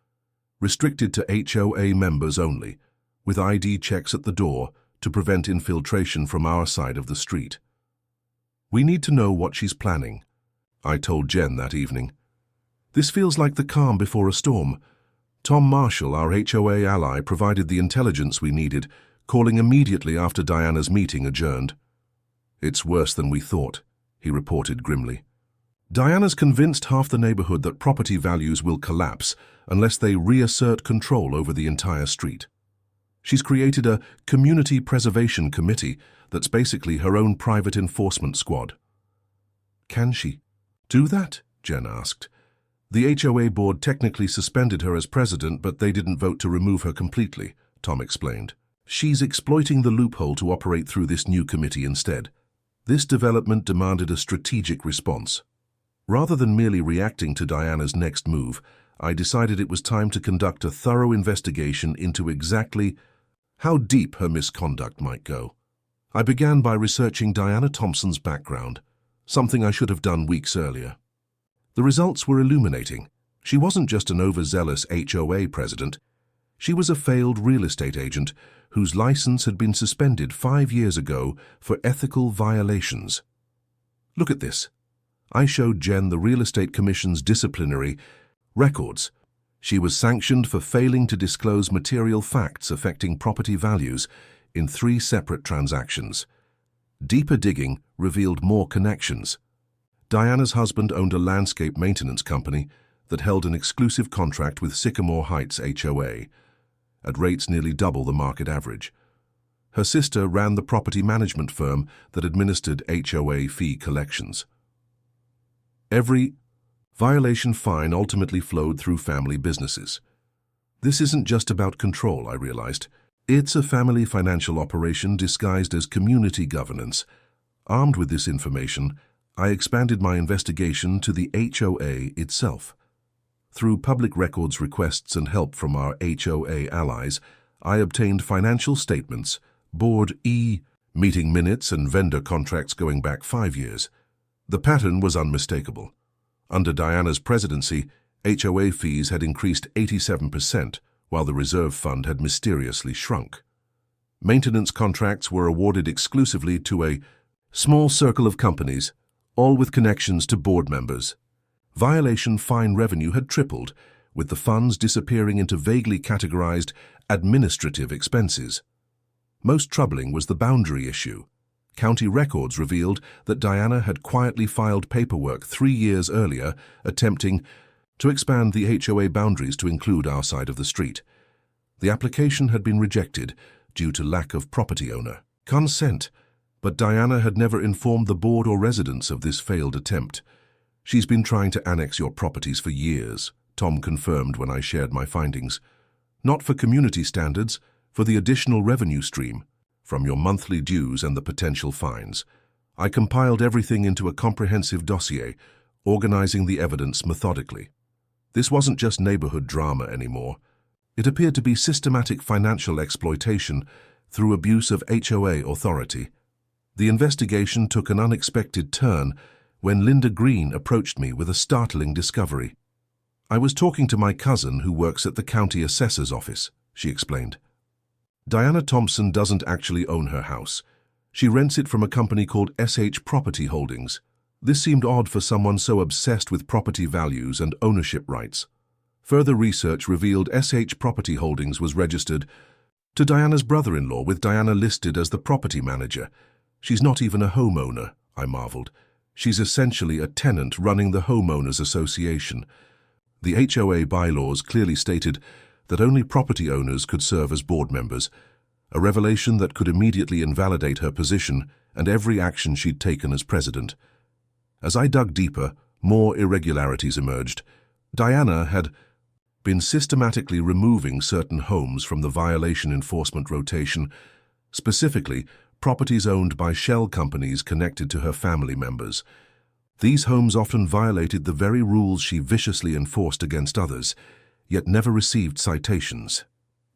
restricted to HOA members only, with ID checks at the door to prevent infiltration from our side of the street. We need to know what she's planning, I told Jen that evening. This feels like the calm before a storm. Tom Marshall, our HOA ally, provided the intelligence we needed, calling immediately after Diana's meeting adjourned. It's worse than we thought, he reported grimly. Diana's convinced half the neighborhood that property values will collapse unless they reassert control over the entire street. She's created a community preservation committee that's basically her own private enforcement squad. Can she do that? Jen asked. The HOA board technically suspended her as president, but they didn't vote to remove her completely, Tom explained. She's exploiting the loophole to operate through this new committee instead. This development demanded a strategic response. Rather than merely reacting to Diana's next move, I decided it was time to conduct a thorough investigation into exactly how deep her misconduct might go. I began by researching Diana Thompson's background, something I should have done weeks earlier. The results were illuminating. She wasn't just an overzealous HOA president. She was a failed real estate agent whose license had been suspended 5 years ago for ethical violations. Look at this. I showed Jen the Real Estate Commission's disciplinary records. She was sanctioned for failing to disclose material facts affecting property values in 3 separate transactions. Deeper digging revealed more connections. Diana's husband owned a landscape maintenance company that held an exclusive contract with Sycamore Heights HOA, at rates nearly double the market average. Her sister ran the property management firm that administered HOA fee collections. Every violation fine ultimately flowed through family businesses. This isn't just about control, I realized. It's a family financial operation disguised as community governance. Armed with this information, I expanded my investigation to the HOA itself. Through public records requests and help from our HOA allies, I obtained financial statements, board meeting minutes, and vendor contracts going back 5 years. The pattern was unmistakable. Under Diana's presidency, HOA fees had increased 87%, while the reserve fund had mysteriously shrunk. Maintenance contracts were awarded exclusively to a small circle of companies, all with connections to board members. Violation fine revenue had tripled, with the funds disappearing into vaguely categorized administrative expenses. Most troubling was the boundary issue. County records revealed that Diana had quietly filed paperwork 3 years earlier, attempting to expand the HOA boundaries to include our side of the street. The application had been rejected due to lack of property owner consent, but Diana had never informed the board or residents of this failed attempt. She's been trying to annex your properties for years, Tom confirmed when I shared my findings. Not for community standards, for the additional revenue stream, from your monthly dues and the potential fines. I compiled everything into a comprehensive dossier, organizing the evidence methodically. This wasn't just neighborhood drama anymore. It appeared to be systematic financial exploitation through abuse of HOA authority. The investigation took an unexpected turn when Linda Green approached me with a startling discovery. I was talking to my cousin who works at the county assessor's office, she explained. Diana Thompson doesn't actually own her house. She rents it from a company called SH Property Holdings. This seemed odd for someone so obsessed with property values and ownership rights. Further research revealed SH Property Holdings was registered to Diana's brother-in-law, with Diana listed as the property manager. She's not even a homeowner, I marveled. She's essentially a tenant running the homeowners association. The HOA bylaws clearly stated that only property owners could serve as board members, a revelation that could immediately invalidate her position and every action she'd taken as president. As I dug deeper, more irregularities emerged. Diana had been systematically removing certain homes from the violation enforcement rotation, specifically properties owned by shell companies connected to her family members. These homes often violated the very rules she viciously enforced against others, yet never received citations.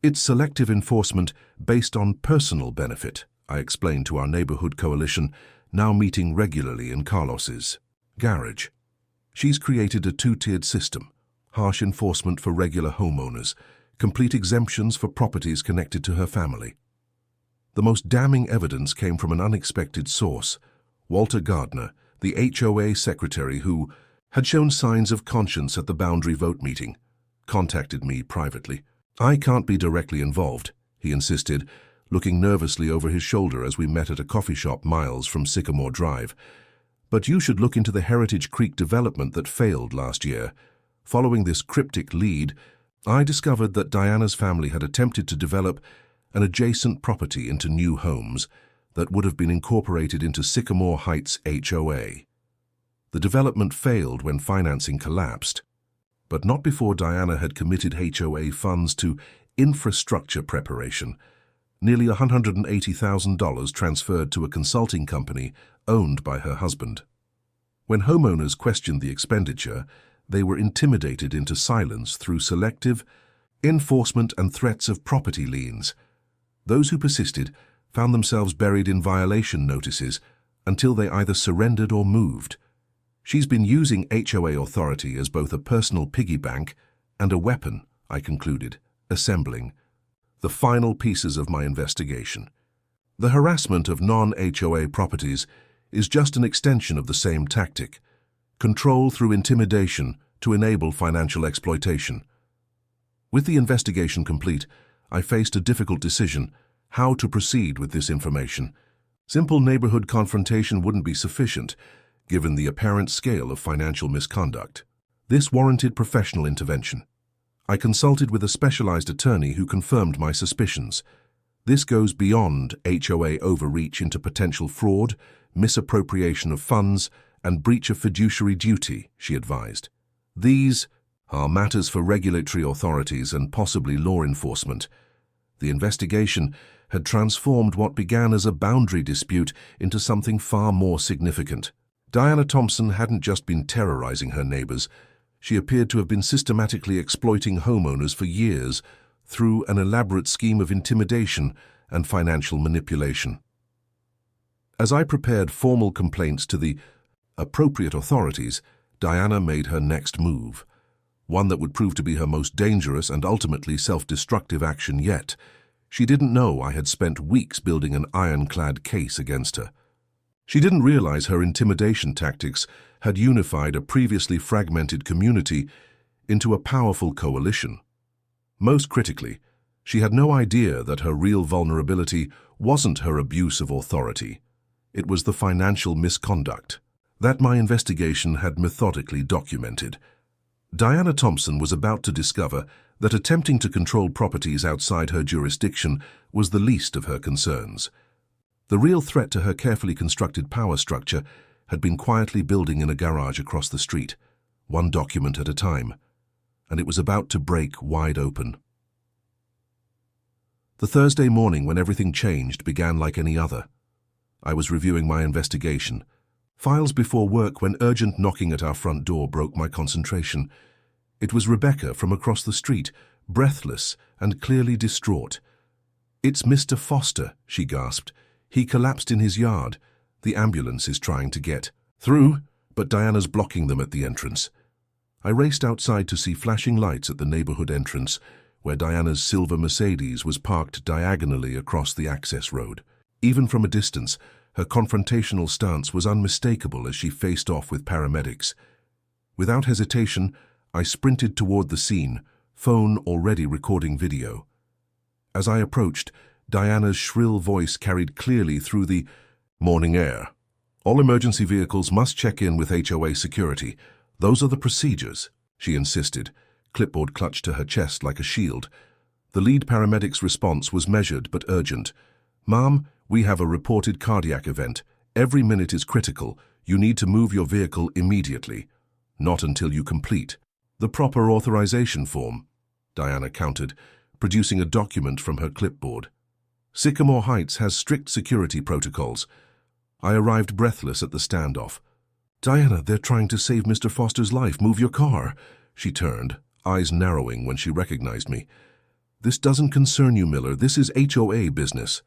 It's selective enforcement based on personal benefit, I explained to our neighborhood coalition, now meeting regularly in Carlos's garage. She's created a 2-tiered system: harsh enforcement for regular homeowners, complete exemptions for properties connected to her family. The most damning evidence came from an unexpected source: Walter Gardner, the HOA secretary who had shown signs of conscience at the boundary vote meeting, contacted me privately. I can't be directly involved, he insisted, looking nervously over his shoulder as we met at a coffee shop miles from Sycamore Drive. But you should look into the Heritage Creek development that failed last year. Following this cryptic lead, I discovered that Diana's family had attempted to develop an adjacent property into new homes that would have been incorporated into Sycamore Heights HOA. The development failed when financing collapsed, but not before Diana had committed HOA funds to infrastructure preparation. Nearly $180,000 transferred to a consulting company owned by her husband. When homeowners questioned the expenditure, they were intimidated into silence through selective enforcement and threats of property liens. Those who persisted found themselves buried in violation notices until they either surrendered or moved. She's been using HOA authority as both a personal piggy bank and a weapon, I concluded, assembling the final pieces of my investigation. The harassment of non-HOA properties is just an extension of the same tactic. Control through intimidation to enable financial exploitation. With the investigation complete, I faced a difficult decision: how to proceed with this information. Simple neighborhood confrontation wouldn't be sufficient, given the apparent scale of financial misconduct. This warranted professional intervention. I consulted with a specialized attorney who confirmed my suspicions. This goes beyond HOA overreach into potential fraud, misappropriation of funds, and breach of fiduciary duty, she advised. These are matters for regulatory authorities and possibly law enforcement. The investigation had transformed what began as a boundary dispute into something far more significant. Diana Thompson hadn't just been terrorizing her neighbors. She appeared to have been systematically exploiting homeowners for years through an elaborate scheme of intimidation and financial manipulation. As I prepared formal complaints to the appropriate authorities, Diana made her next move, one that would prove to be her most dangerous and ultimately self-destructive action yet. She didn't know I had spent weeks building an ironclad case against her. She didn't realize her intimidation tactics had unified a previously fragmented community into a powerful coalition. Most critically, she had no idea that her real vulnerability wasn't her abuse of authority. It was the financial misconduct that my investigation had methodically documented. Diana Thompson was about to discover that attempting to control properties outside her jurisdiction was the least of her concerns. The real threat to her carefully constructed power structure had been quietly building in a garage across the street, one document at a time, and it was about to break wide open. The Thursday morning when everything changed began like any other. I was reviewing my investigation, files before work, when urgent knocking at our front door broke my concentration. It was Rebecca from across the street, breathless and clearly distraught. "It's Mr. Foster," she gasped. "He collapsed in his yard. The ambulance is trying to get through, but Diana's blocking them at the entrance." I raced outside to see flashing lights at the neighborhood entrance, where Diana's silver Mercedes was parked diagonally across the access road. Even from a distance, her confrontational stance was unmistakable as she faced off with paramedics. Without hesitation, I sprinted toward the scene, phone already recording video. As I approached, Diana's shrill voice carried clearly through the morning air. "All emergency vehicles must check in with HOA security. Those are the procedures," she insisted, clipboard clutched to her chest like a shield. The lead paramedic's response was measured but urgent. "Ma'am, we have a reported cardiac event. Every minute is critical. You need to move your vehicle immediately. Not until you complete the proper authorization form," Diana countered, producing a document from her clipboard. "Sycamore Heights has strict security protocols." I arrived breathless at the standoff. "Diana, they're trying to save Mr. Foster's life. Move your car." She turned, eyes narrowing when she recognized me. "This doesn't concern you, Miller. This is HOA business."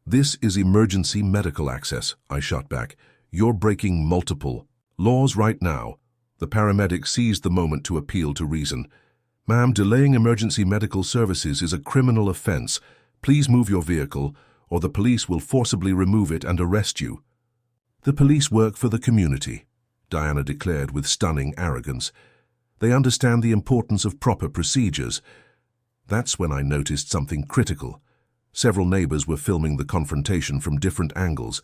"This is emergency medical access," I shot back. "You're breaking multiple laws right now." The paramedic seized the moment to appeal to reason. "Ma'am, delaying emergency medical services is a criminal offense. Please move your vehicle, or the police will forcibly remove it and arrest you." "The police work for the community," Diana declared with stunning arrogance. "They understand the importance of proper procedures." That's when I noticed something critical. Several neighbors were filming the confrontation from different angles.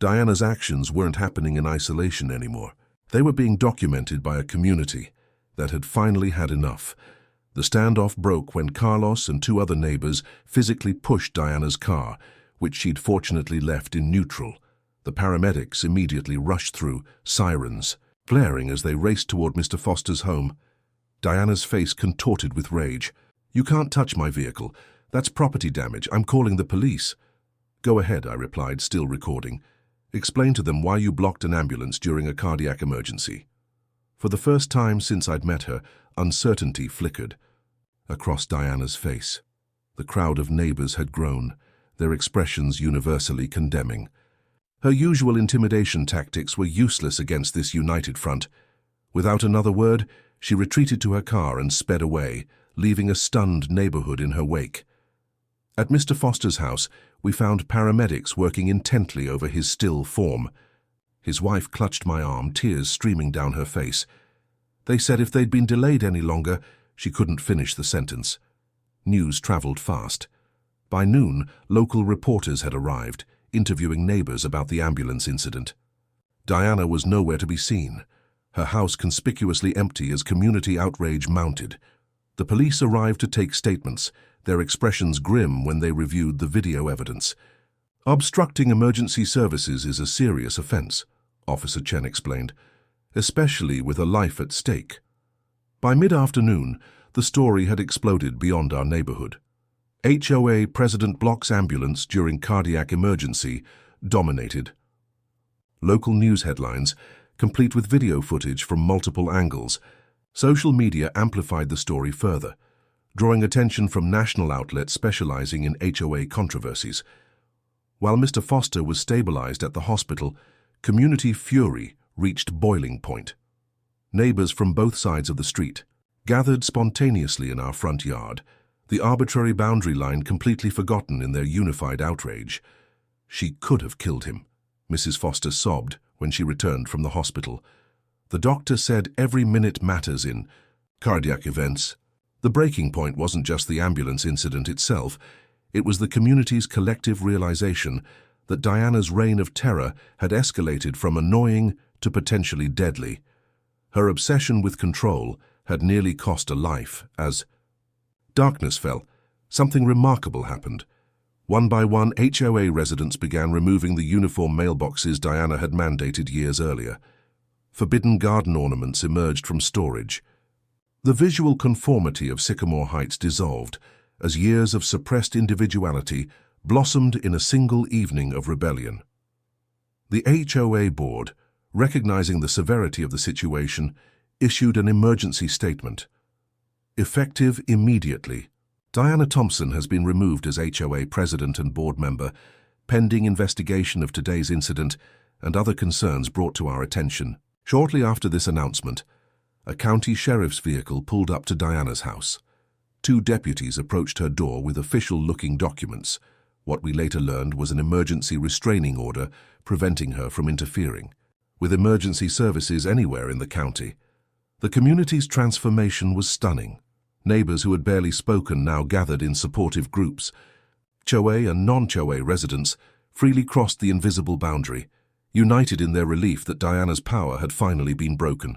Diana's actions weren't happening in isolation anymore. They were being documented by a community that had finally had enough. The standoff broke when Carlos and two other neighbors physically pushed Diana's car, which she'd fortunately left in neutral. The paramedics immediately rushed through, sirens blaring as they raced toward Mr. Foster's home. Diana's face contorted with rage. "You can't touch my vehicle. That's property damage. I'm calling the police." "Go ahead," I replied, still recording. "Explain to them why you blocked an ambulance during a cardiac emergency." For the first time since I'd met her, uncertainty flickered across Diana's face. The crowd of neighbors had grown, their expressions universally condemning. Her usual intimidation tactics were useless against this united front. Without another word, she retreated to her car and sped away, leaving a stunned neighborhood in her wake. At Mr. Foster's house, we found paramedics working intently over his still form. His wife clutched my arm, tears streaming down her face. They said if they'd been delayed any longer, she couldn't finish the sentence. News traveled fast. By noon, local reporters had arrived, interviewing neighbors about the ambulance incident. Diana was nowhere to be seen, her house conspicuously empty as community outrage mounted. The police arrived to take statements, their expressions grim when they reviewed the video evidence. "Obstructing emergency services is a serious offense," Officer Chen explained, "especially with a life at stake." By mid-afternoon, the story had exploded beyond our neighborhood. HOA President blocks ambulance during cardiac emergency dominated. Local news headlines, complete with video footage from multiple angles. Social media amplified the story further, drawing attention from national outlets specializing in HOA controversies. While Mr. Foster was stabilized at the hospital, community fury reached boiling point. Neighbors from both sides of the street gathered spontaneously in our front yard, the arbitrary boundary line completely forgotten in their unified outrage. "She could have killed him," Mrs. Foster sobbed when she returned from the hospital. "The doctor said every minute matters in cardiac events." The breaking point wasn't just the ambulance incident itself, it was the community's collective realization that Diana's reign of terror had escalated from annoying to potentially deadly. Her obsession with control had nearly cost a life. As darkness fell, something remarkable happened. One by one, HOA residents began removing the uniform mailboxes Diana had mandated years earlier. Forbidden garden ornaments emerged from storage. The visual conformity of Sycamore Heights dissolved as years of suppressed individuality blossomed in a single evening of rebellion. The HOA board, recognizing the severity of the situation, issued an emergency statement. Effective immediately, Diana Thompson has been removed as HOA president and board member, pending investigation of today's incident and other concerns brought to our attention. Shortly after this announcement, a county sheriff's vehicle pulled up to Diana's house. Two deputies approached her door with official-looking documents. What we later learned was an emergency restraining order preventing her from interfering with emergency services anywhere in the county. The community's transformation was stunning. Neighbors who had barely spoken now gathered in supportive groups. HOA and non-HOA residents freely crossed the invisible boundary, united in their relief that Diana's power had finally been broken.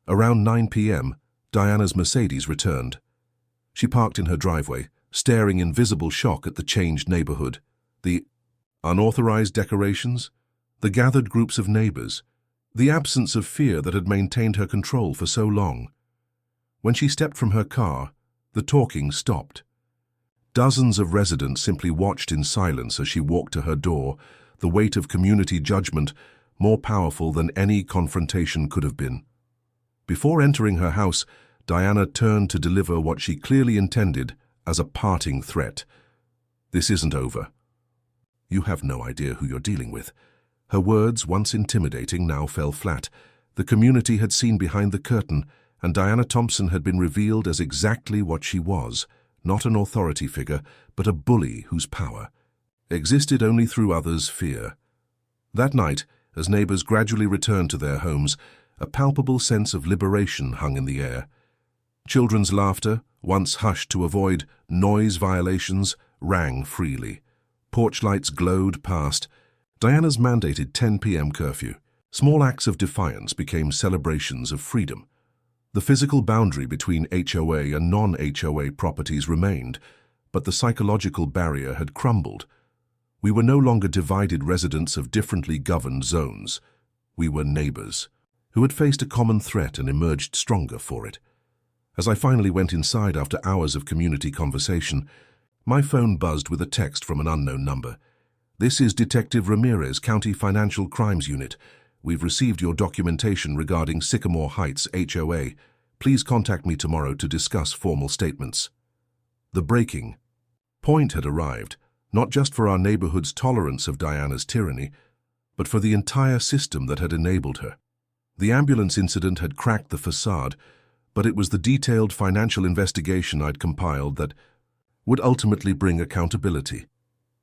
Around 9 p.m., Diana's Mercedes returned. She parked in her driveway, staring in visible shock at the changed neighborhood. The unauthorized decorations, the gathered groups of neighbors, the absence of fear that had maintained her control for so long. When she stepped from her car, the talking stopped. Dozens of residents simply watched in silence as she walked to her door, the weight of community judgment more powerful than any confrontation could have been. Before entering her house, Diana turned to deliver what she clearly intended as a parting threat. "This isn't over. You have no idea who you're dealing with." Her words, once intimidating, now fell flat. The community had seen behind the curtain, and Diana Thompson had been revealed as exactly what she was, not an authority figure, but a bully whose power existed only through others' fear. That night, as neighbors gradually returned to their homes, a palpable sense of liberation hung in the air. Children's laughter, once hushed to avoid noise violations, rang freely. Porch lights glowed past, Diana's mandated 10 p.m. curfew. Small acts of defiance became celebrations of freedom. The physical boundary between HOA and non-HOA properties remained, but the psychological barrier had crumbled. We were no longer divided residents of differently governed zones. We were neighbors, who had faced a common threat and emerged stronger for it. As I finally went inside after hours of community conversation, my phone buzzed with a text from an unknown number. "This is Detective Ramirez, County Financial Crimes Unit. We've received your documentation regarding Sycamore Heights HOA. Please contact me tomorrow to discuss formal statements." The breaking point had arrived, not just for our neighborhood's tolerance of Diana's tyranny, but for the entire system that had enabled her. The ambulance incident had cracked the facade, but it was the detailed financial investigation I'd compiled that would ultimately bring accountability.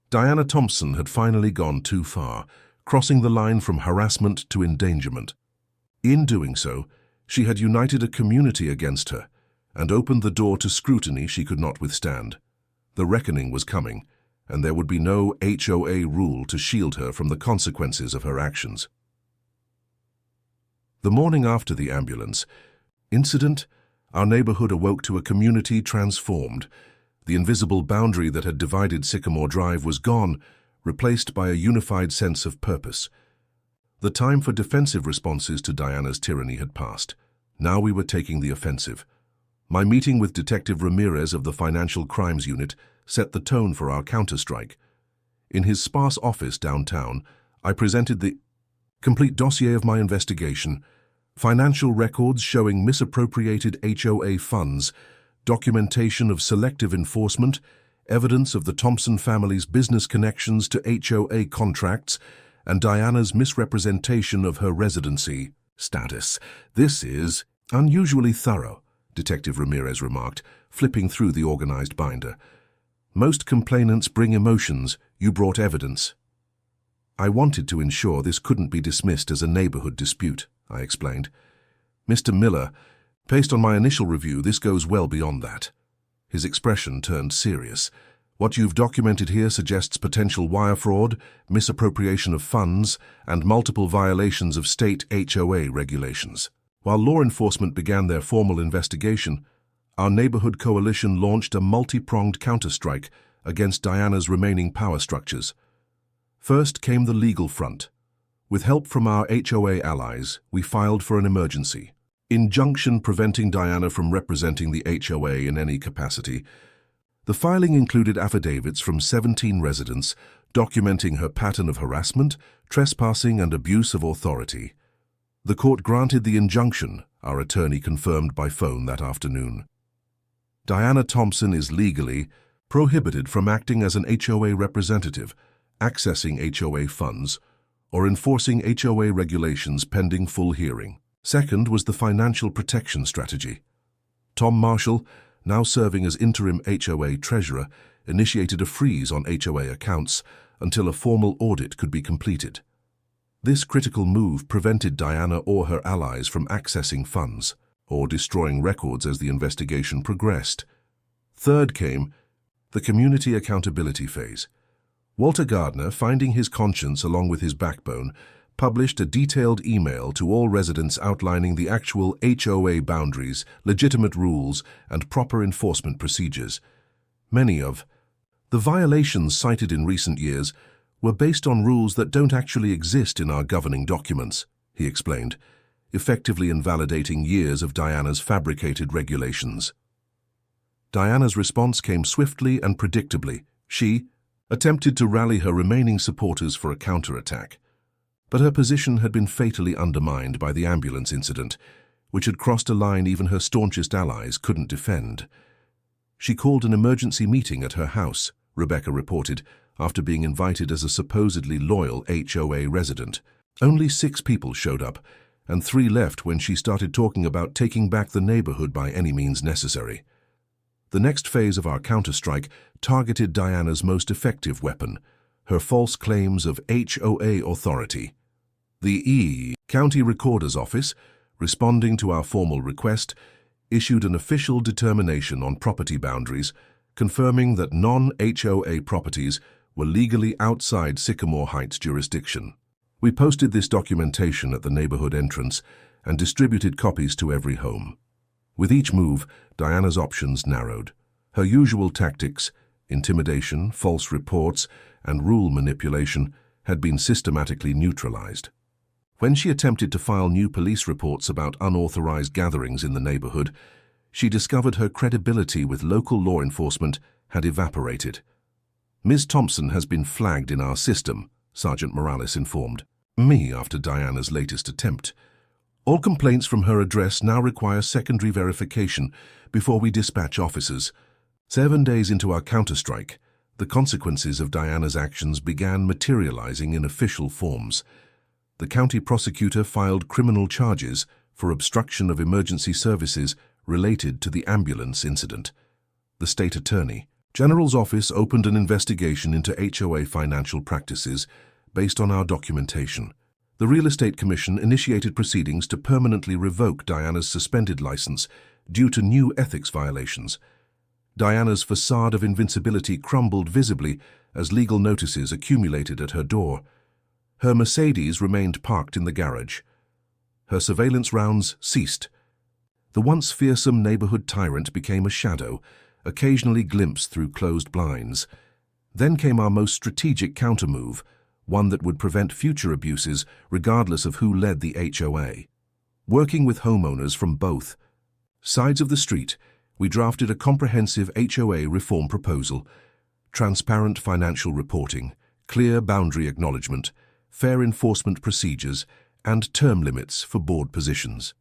Diana Thompson had finally gone too far, crossing the line from harassment to endangerment. In doing so, she had united a community against her and opened the door to scrutiny she could not withstand. The reckoning was coming, and there would be no HOA rule to shield her from the consequences of her actions. The morning after the ambulance incident, our neighborhood awoke to a community transformed. The invisible boundary that had divided Sycamore Drive was gone, replaced by a unified sense of purpose. The time for defensive responses to Diana's tyranny had passed. Now we were taking the offensive. My meeting with Detective Ramirez of the Financial Crimes Unit set the tone for our counterstrike. In his sparse office downtown, I presented the complete dossier of my investigation: financial records showing misappropriated HOA funds, documentation of selective enforcement, evidence of the Thompson family's business connections to HOA contracts, and Diana's misrepresentation of her residency status. "This is unusually thorough," Detective Ramirez remarked, flipping through the organized binder. "Most complainants bring emotions. You brought evidence." "I wanted to ensure this couldn't be dismissed as a neighborhood dispute," I explained. "Mr. Miller, based on my initial review, this goes well beyond that." His expression turned serious. "What you've documented here suggests potential wire fraud, misappropriation of funds, and multiple violations of state HOA regulations." While law enforcement began their formal investigation, our neighborhood coalition launched a multi-pronged counterstrike against Diana's remaining power structures. First came the legal front. With help from our HOA allies, we filed for an emergency injunction preventing Diana from representing the HOA in any capacity. The filing included affidavits from 17 residents documenting her pattern of harassment, trespassing, and abuse of authority. The court granted the injunction, our attorney confirmed by phone that afternoon. Diana Thompson is legally prohibited from acting as an HOA representative, accessing HOA funds, or enforcing HOA regulations pending full hearing. Second was the financial protection strategy. Tom Marshall, now serving as interim HOA treasurer, initiated a freeze on HOA accounts until a formal audit could be completed. This critical move prevented Diana or her allies from accessing funds or destroying records as the investigation progressed. Third came the community accountability phase. Walter Gardner, finding his conscience along with his backbone, published a detailed email to all residents outlining the actual HOA boundaries, legitimate rules, and proper enforcement procedures. Many of the violations cited in recent years were based on rules that don't actually exist in our governing documents, he explained, effectively invalidating years of Diana's fabricated regulations. Diana's response came swiftly and predictably. She attempted to rally her remaining supporters for a counterattack, but her position had been fatally undermined by the ambulance incident, which had crossed a line even her staunchest allies couldn't defend. She called an emergency meeting at her house, Rebecca reported, after being invited as a supposedly loyal HOA resident. Only 6 people showed up, and 3 left when she started talking about taking back the neighborhood by any means necessary. The next phase of our counterstrike targeted Diana's most effective weapon, her false claims of HOA authority. The County Recorder's Office, responding to our formal request, issued an official determination on property boundaries, confirming that non-HOA properties were legally outside Sycamore Heights jurisdiction. We posted this documentation at the neighborhood entrance and distributed copies to every home. With each move, Diana's options narrowed. Her usual tactics, intimidation, false reports, and rule manipulation, had been systematically neutralized. When she attempted to file new police reports about unauthorized gatherings in the neighborhood, she discovered her credibility with local law enforcement had evaporated. "Ms. Thompson has been flagged in our system," Sergeant Morales informed me after Diana's latest attempt. "All complaints from her address now require secondary verification before we dispatch officers." 7 days into our counterstrike, the consequences of Diana's actions began materializing in official forms. The county prosecutor filed criminal charges for obstruction of emergency services related to the ambulance incident. The state attorney general's office opened an investigation into HOA financial practices based on our documentation. The Real Estate Commission initiated proceedings to permanently revoke Diana's suspended license due to new ethics violations. Diana's facade of invincibility crumbled visibly as legal notices accumulated at her door. Her Mercedes remained parked in the garage. Her surveillance rounds ceased. The once fearsome neighborhood tyrant became a shadow, occasionally glimpsed through closed blinds. Then came our most strategic countermove, one that would prevent future abuses regardless of who led the HOA. Working with homeowners from both sides of the street, we drafted a comprehensive HOA reform proposal: transparent financial reporting, clear boundary acknowledgement, fair enforcement procedures, and term limits for board positions.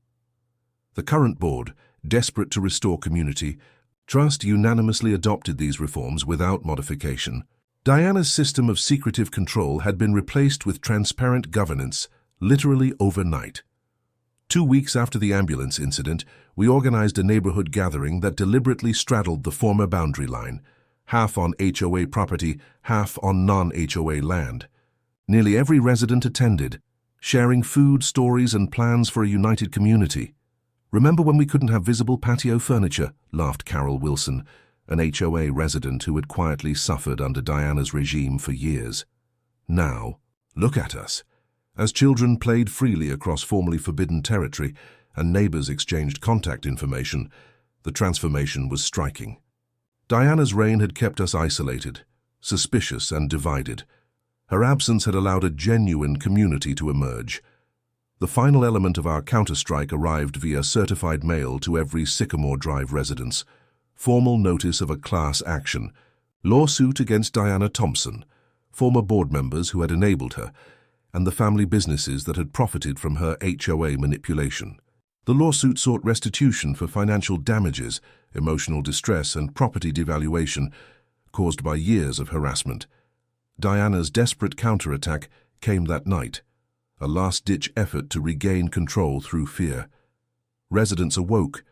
The current board, desperate to restore community trust, unanimously adopted these reforms without modification. Diana's system of secretive control had been replaced with transparent governance, literally overnight. 2 weeks after the ambulance incident, we organized a neighborhood gathering that deliberately straddled the former boundary line, half on HOA property, half on non-HOA land. Nearly every resident attended, sharing food, stories, and plans for a united community. "Remember when we couldn't have visible patio furniture?" laughed Carol Wilson, an HOA resident who had quietly suffered under Diana's regime for years. "Now, look at us." As children played freely across formerly forbidden territory and neighbors exchanged contact information, the transformation was striking. Diana's reign had kept us isolated, suspicious, and divided. Her absence had allowed a genuine community to emerge. The final element of our counterstrike arrived via certified mail to every Sycamore Drive residence: formal notice of a class action, lawsuit against Diana Thompson, former board members who had enabled her, and the family businesses that had profited from her HOA manipulation. The lawsuit sought restitution for financial damages, emotional distress, and property devaluation caused by years of harassment. Diana's desperate counterattack came that night, a last-ditch effort to regain control through fear. Residents awoke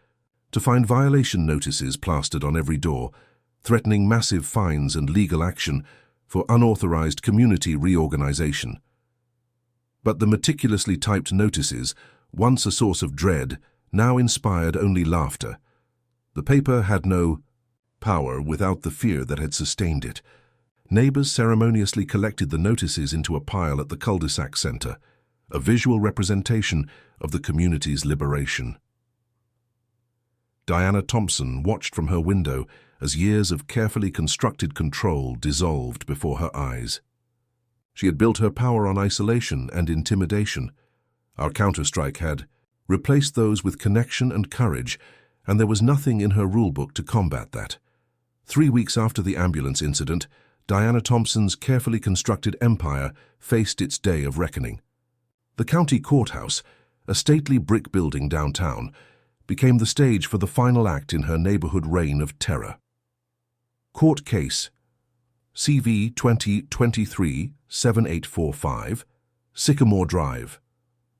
to find violation notices plastered on every door, threatening massive fines and legal action for unauthorized community reorganization. But the meticulously typed notices, once a source of dread, now inspired only laughter. The paper had no power without the fear that had sustained it. Neighbors ceremoniously collected the notices into a pile at the cul-de-sac center, a visual representation of the community's liberation. Diana Thompson watched from her window as years of carefully constructed control dissolved before her eyes. She had built her power on isolation and intimidation. Our counterstrike had replaced those with connection and courage, and there was nothing in her rulebook to combat that. 3 weeks after the ambulance incident, Diana Thompson's carefully constructed empire faced its day of reckoning. The county courthouse, a stately brick building downtown, became the stage for the final act in her neighborhood reign of terror. Court Case CV 2023-7845, Sycamore Drive.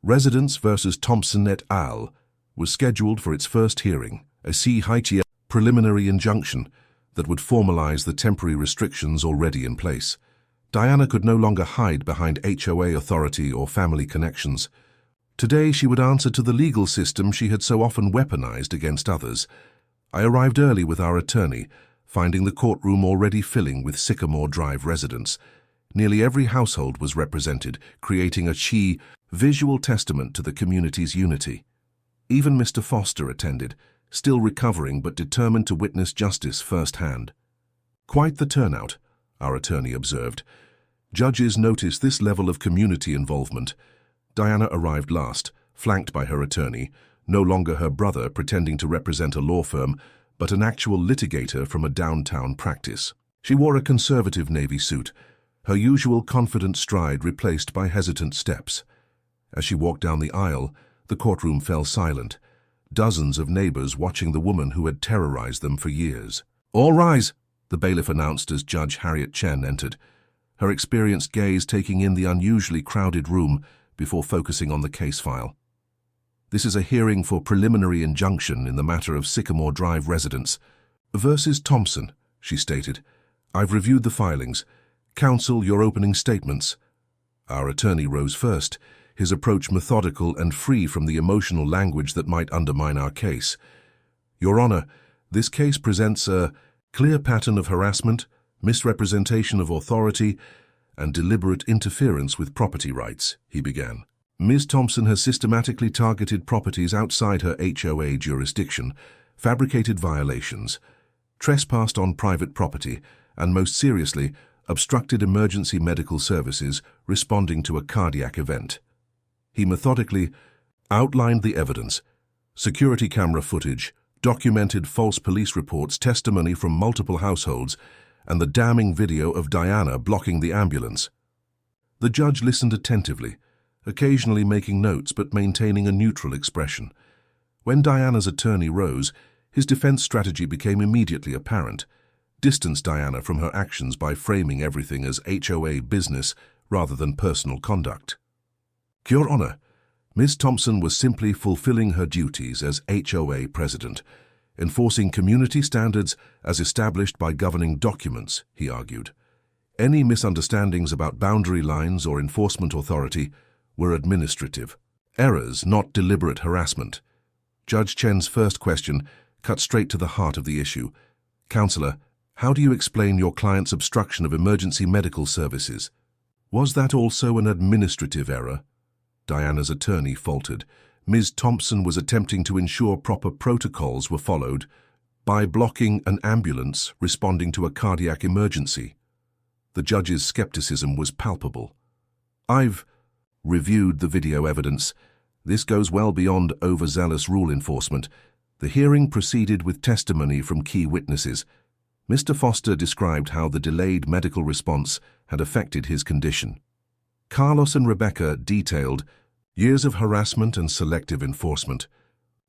Residents versus Thompson et al. Was scheduled for its first hearing, a C-HOA preliminary injunction that would formalize the temporary restrictions already in place. Diana could no longer hide behind HOA authority or family connections. Today she would answer to the legal system she had so often weaponized against others. I arrived early with our attorney, finding the courtroom already filling with Sycamore Drive residents. Nearly every household was represented, creating a visual testament to the community's unity. Even Mr. Foster attended, still recovering but determined to witness justice firsthand. "Quite the turnout," our attorney observed. Judges noticed this level of community involvement. Diana arrived last, flanked by her attorney, no longer her brother pretending to represent a law firm, but an actual litigator from a downtown practice. She wore a conservative navy suit, her usual confident stride replaced by hesitant steps. As she walked down the aisle, the courtroom fell silent, dozens of neighbors watching the woman who had terrorized them for years. "All rise," the bailiff announced as Judge Harriet Chen entered, her experienced gaze taking in the unusually crowded room before focusing on the case file. "This is a hearing for preliminary injunction in the matter of Sycamore Drive residents versus Thompson," she stated. "I've reviewed the filings. Counsel, your opening statements." Our attorney rose first, his approach methodical and free from the emotional language that might undermine our case. "Your Honor, this case presents a clear pattern of harassment, misrepresentation of authority, and deliberate interference with property rights," he began. "Ms. Thompson has systematically targeted properties outside her HOA jurisdiction, fabricated violations, trespassed on private property, and most seriously, obstructed emergency medical services responding to a cardiac event." He methodically outlined the evidence: security camera footage, documented false police reports, testimony from multiple households, and the damning video of Diana blocking the ambulance. The judge listened attentively, occasionally making notes but maintaining a neutral expression. When Diana's attorney rose, his defense strategy became immediately apparent: distance Diana from her actions by framing everything as HOA business rather than personal conduct. "Your Honor, Ms. Thompson was simply fulfilling her duties as HOA president, enforcing community standards as established by governing documents," he argued. "Any misunderstandings about boundary lines or enforcement authority were administrative errors, not deliberate harassment." Judge Chen's first question cut straight to the heart of the issue. "Counselor, how do you explain your client's obstruction of emergency medical services? Was that also an administrative error?" Diana's attorney faltered. "Ms. Thompson was attempting to ensure proper protocols were followed by blocking an ambulance responding to a cardiac emergency." The judge's skepticism was palpable. "I've reviewed the video evidence. This goes well beyond overzealous rule enforcement. The hearing proceeded with testimony from key witnesses. Mr. Foster described how the delayed medical response had affected his condition. Carlos and Rebecca detailed years of harassment and selective enforcement.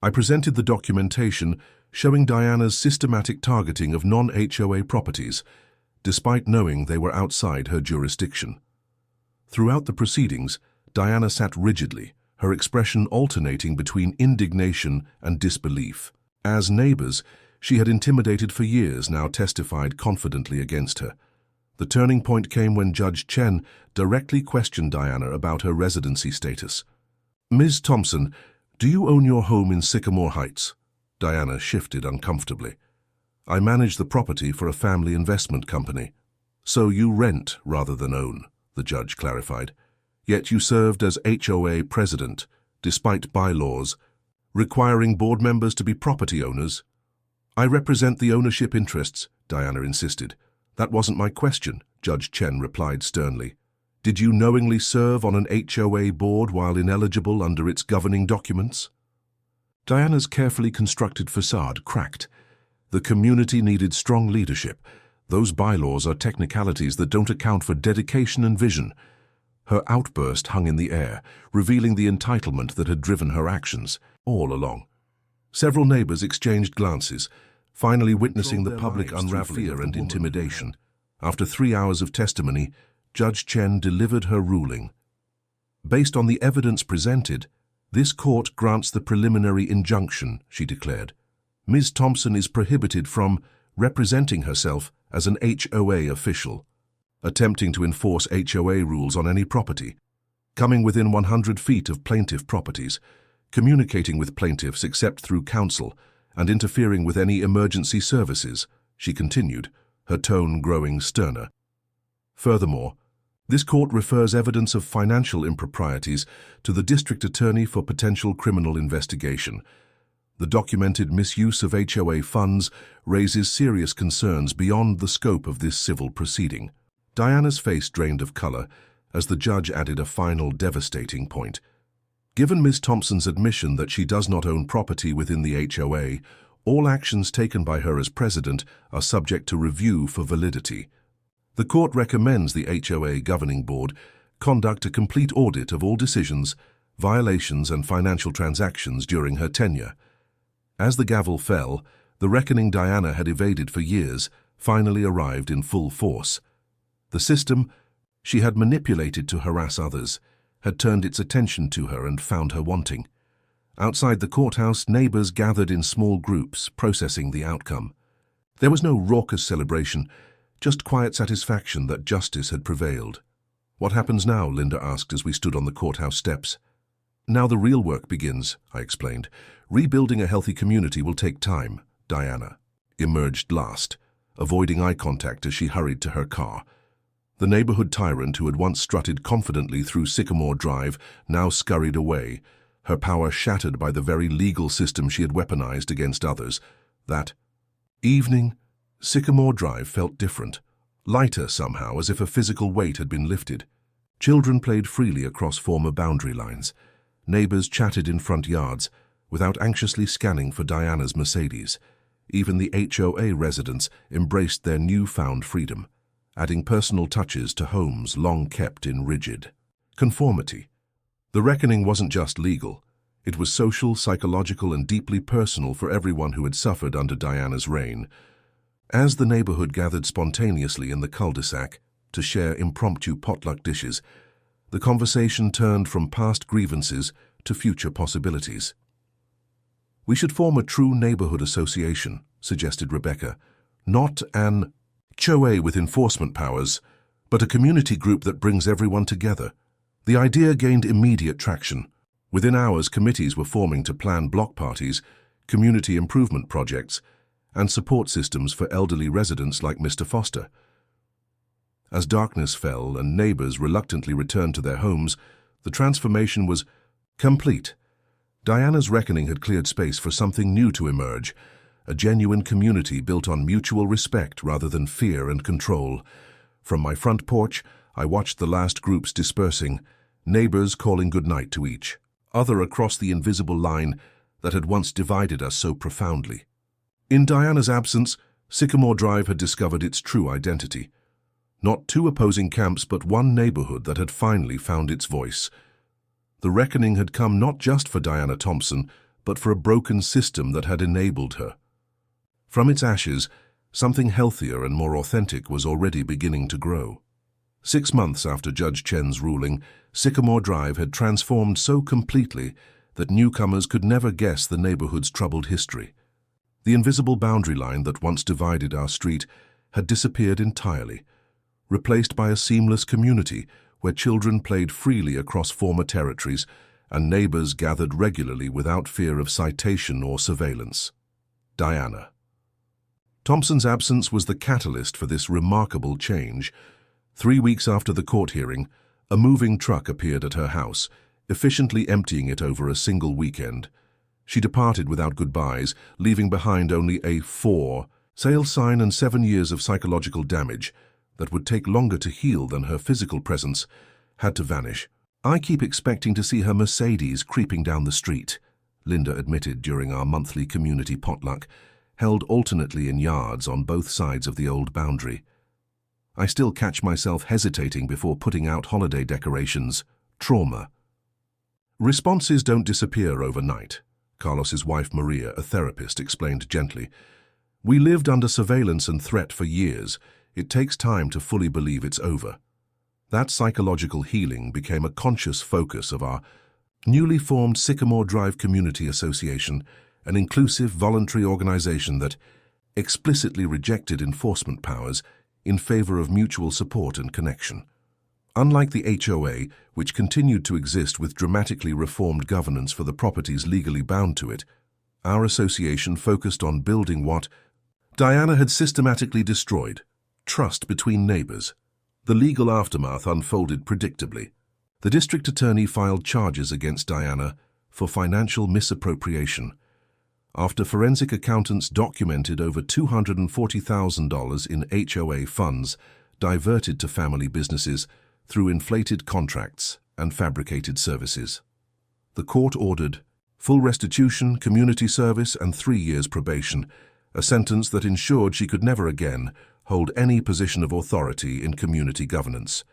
I presented the documentation showing Diana's systematic targeting of non-HOA properties, despite knowing they were outside her jurisdiction." Throughout the proceedings, Diana sat rigidly, her expression alternating between indignation and disbelief. As neighbors, she had intimidated for years, now testified confidently against her. The turning point came when Judge Chen directly questioned Diana about her residency status. "Ms. Thompson, do you own your home in Sycamore Heights?" Diana shifted uncomfortably. "I manage the property for a family investment company." "So you rent rather than own," the judge clarified. "Yet you served as HOA president, despite bylaws requiring board members to be property owners." "I represent the ownership interests," Diana insisted. "That wasn't my question," Judge Chen replied sternly. "Did you knowingly serve on an HOA board while ineligible under its governing documents?" Diana's carefully constructed facade cracked. The community needed strong leadership. Those bylaws are technicalities that don't account for dedication and vision. Her outburst hung in the air, revealing the entitlement that had driven her actions all along. Several neighbors exchanged glances, finally witnessing the public unravel fear and intimidation. After 3 hours of testimony, Judge Chen delivered her ruling. "Based on the evidence presented, this court grants the preliminary injunction," she declared. "Ms. Thompson is prohibited from representing herself as an HOA official, attempting to enforce HOA rules on any property, coming within 100 feet of plaintiff properties, communicating with plaintiffs except through counsel, and interfering with any emergency services," she continued, her tone growing sterner. Furthermore, this court refers evidence of financial improprieties to the district attorney for potential criminal investigation. The documented misuse of HOA funds raises serious concerns beyond the scope of this civil proceeding. Diana's face drained of color as the judge added a final devastating point. Given Ms. Thompson's admission that she does not own property within the HOA, all actions taken by her as president are subject to review for validity. The court recommends the HOA governing board conduct a complete audit of all decisions, violations and financial transactions during her tenure. As the gavel fell, the reckoning Diana had evaded for years finally arrived in full force. The system she had manipulated to harass others had turned its attention to her and found her wanting. Outside the courthouse, neighbors gathered in small groups, processing the outcome. There was no raucous celebration, just quiet satisfaction that justice had prevailed. "What happens now?" Linda asked as we stood on the courthouse steps. "Now the real work begins," I explained. "Rebuilding a healthy community will take time." Diana emerged last, avoiding eye contact as she hurried to her car. The neighborhood tyrant who had once strutted confidently through Sycamore Drive now scurried away, her power shattered by the very legal system she had weaponized against others. That evening, Sycamore Drive felt different, lighter somehow, as if a physical weight had been lifted. Children played freely across former boundary lines. Neighbors chatted in front yards, without anxiously scanning for Diana's Mercedes. Even the HOA residents embraced their newfound freedom, adding personal touches to homes long kept in rigid conformity. The reckoning wasn't just legal. It was social, psychological, and deeply personal for everyone who had suffered under Diana's reign. As the neighborhood gathered spontaneously in the cul-de-sac to share impromptu potluck dishes, the conversation turned from past grievances to future possibilities. "We should form a true neighborhood association," suggested Rebecca. "Not an HOA with enforcement powers, but a community group that brings everyone together." The idea gained immediate traction. Within hours, committees were forming to plan block parties, community improvement projects, and support systems for elderly residents like Mr. Foster. As darkness fell and neighbors reluctantly returned to their homes, the transformation was complete. Diana's reckoning had cleared space for something new to emerge, a genuine community built on mutual respect rather than fear and control. From my front porch, I watched the last groups dispersing, neighbors calling goodnight to each other across the invisible line that had once divided us so profoundly. In Diana's absence, Sycamore Drive had discovered its true identity. Not two opposing camps, but one neighborhood that had finally found its voice. The reckoning had come not just for Diana Thompson, but for a broken system that had enabled her. From its ashes, something healthier and more authentic was already beginning to grow. 6 months after Judge Chen's ruling, Sycamore Drive had transformed so completely that newcomers could never guess the neighborhood's troubled history. The invisible boundary line that once divided our street had disappeared entirely, replaced by a seamless community where children played freely across former territories and neighbors gathered regularly without fear of citation or surveillance. Diana Thompson's absence was the catalyst for this remarkable change. 3 weeks after the court hearing, a moving truck appeared at her house, efficiently emptying it over a single weekend. She departed without goodbyes, leaving behind only a "for" sale sign and 7 years of psychological damage that would take longer to heal than her physical presence had to vanish. "I keep expecting to see her Mercedes creeping down the street," Linda admitted during our monthly community potluck, held alternately in yards on both sides of the old boundary. I still catch myself hesitating before putting out holiday decorations. Trauma. Responses don't disappear overnight, Carlos's wife Maria, a therapist, explained gently. "We lived under surveillance and threat for years. It takes time to fully believe it's over." That psychological healing became a conscious focus of our newly formed Sycamore Drive Community Association, an inclusive voluntary organization that explicitly rejected enforcement powers in favor of mutual support and connection. Unlike the HOA, which continued to exist with dramatically reformed governance for the properties legally bound to it, our association focused on building what Diana had systematically destroyed trust between neighbors. The legal aftermath unfolded predictably. The district attorney filed charges against Diana for financial misappropriation after forensic accountants documented over $240,000 in HOA funds diverted to family businesses through inflated contracts and fabricated services. The court ordered full restitution, community service, and 3 years probation, a sentence that ensured she could never again hold any position of authority in community governance.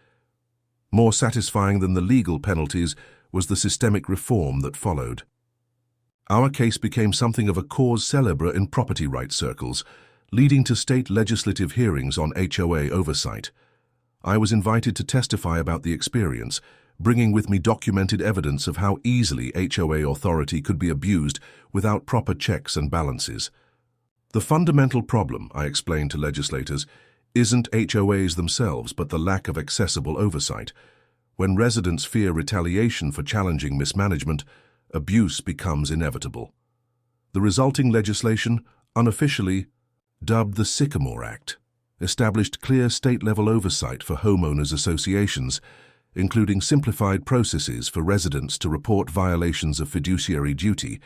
More satisfying than the legal penalties was the systemic reform that followed. Our case became something of a cause célèbre in property rights circles, leading to state legislative hearings on HOA oversight. I was invited to testify about the experience, bringing with me documented evidence of how easily HOA authority could be abused without proper checks and balances. The fundamental problem, I explained to legislators, isn't HOAs themselves, but the lack of accessible oversight. When residents fear retaliation for challenging mismanagement, abuse becomes inevitable. The resulting legislation, unofficially dubbed the Sycamore Act, established clear state-level oversight for homeowners associations, including simplified processes for residents to report violations of fiduciary duty,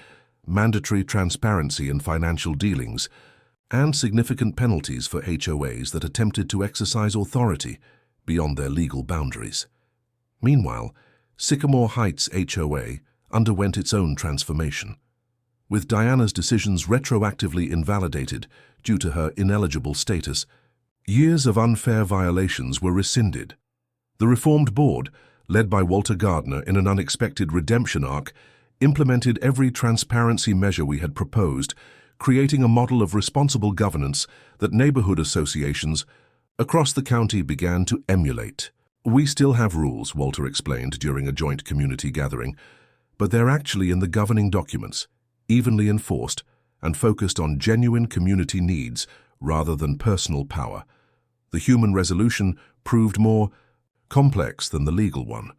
mandatory transparency in financial dealings, and significant penalties for HOAs that attempted to exercise authority beyond their legal boundaries. Meanwhile, Sycamore Heights HOA underwent its own transformation. With Diana's decisions retroactively invalidated due to her ineligible status, years of unfair violations were rescinded. The reformed board, led by Walter Gardner in an unexpected redemption arc, implemented every transparency measure we had proposed, creating a model of responsible governance that neighborhood associations across the county began to emulate. "We still have rules," Walter explained during a joint community gathering, "but they're actually in the governing documents, evenly enforced and focused on genuine community needs rather than personal power." The human resolution proved more complex than the legal one.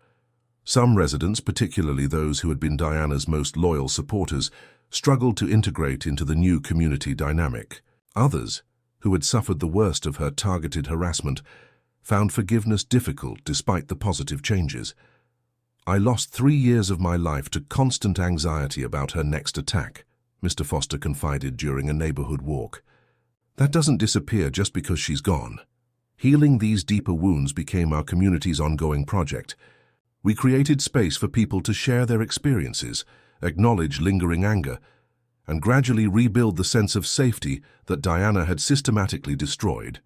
Some residents, particularly those who had been Diana's most loyal supporters, struggled to integrate into the new community dynamic. Others, who had suffered the worst of her targeted harassment, found forgiveness difficult despite the positive changes. "I lost 3 years of my life to constant anxiety about her next attack," Mr. Foster confided during a neighborhood walk. "That doesn't disappear just because she's gone." Healing these deeper wounds became our community's ongoing project. We created space for people to share their experiences, acknowledge lingering anger, and gradually rebuild the sense of safety that Diana had systematically destroyed.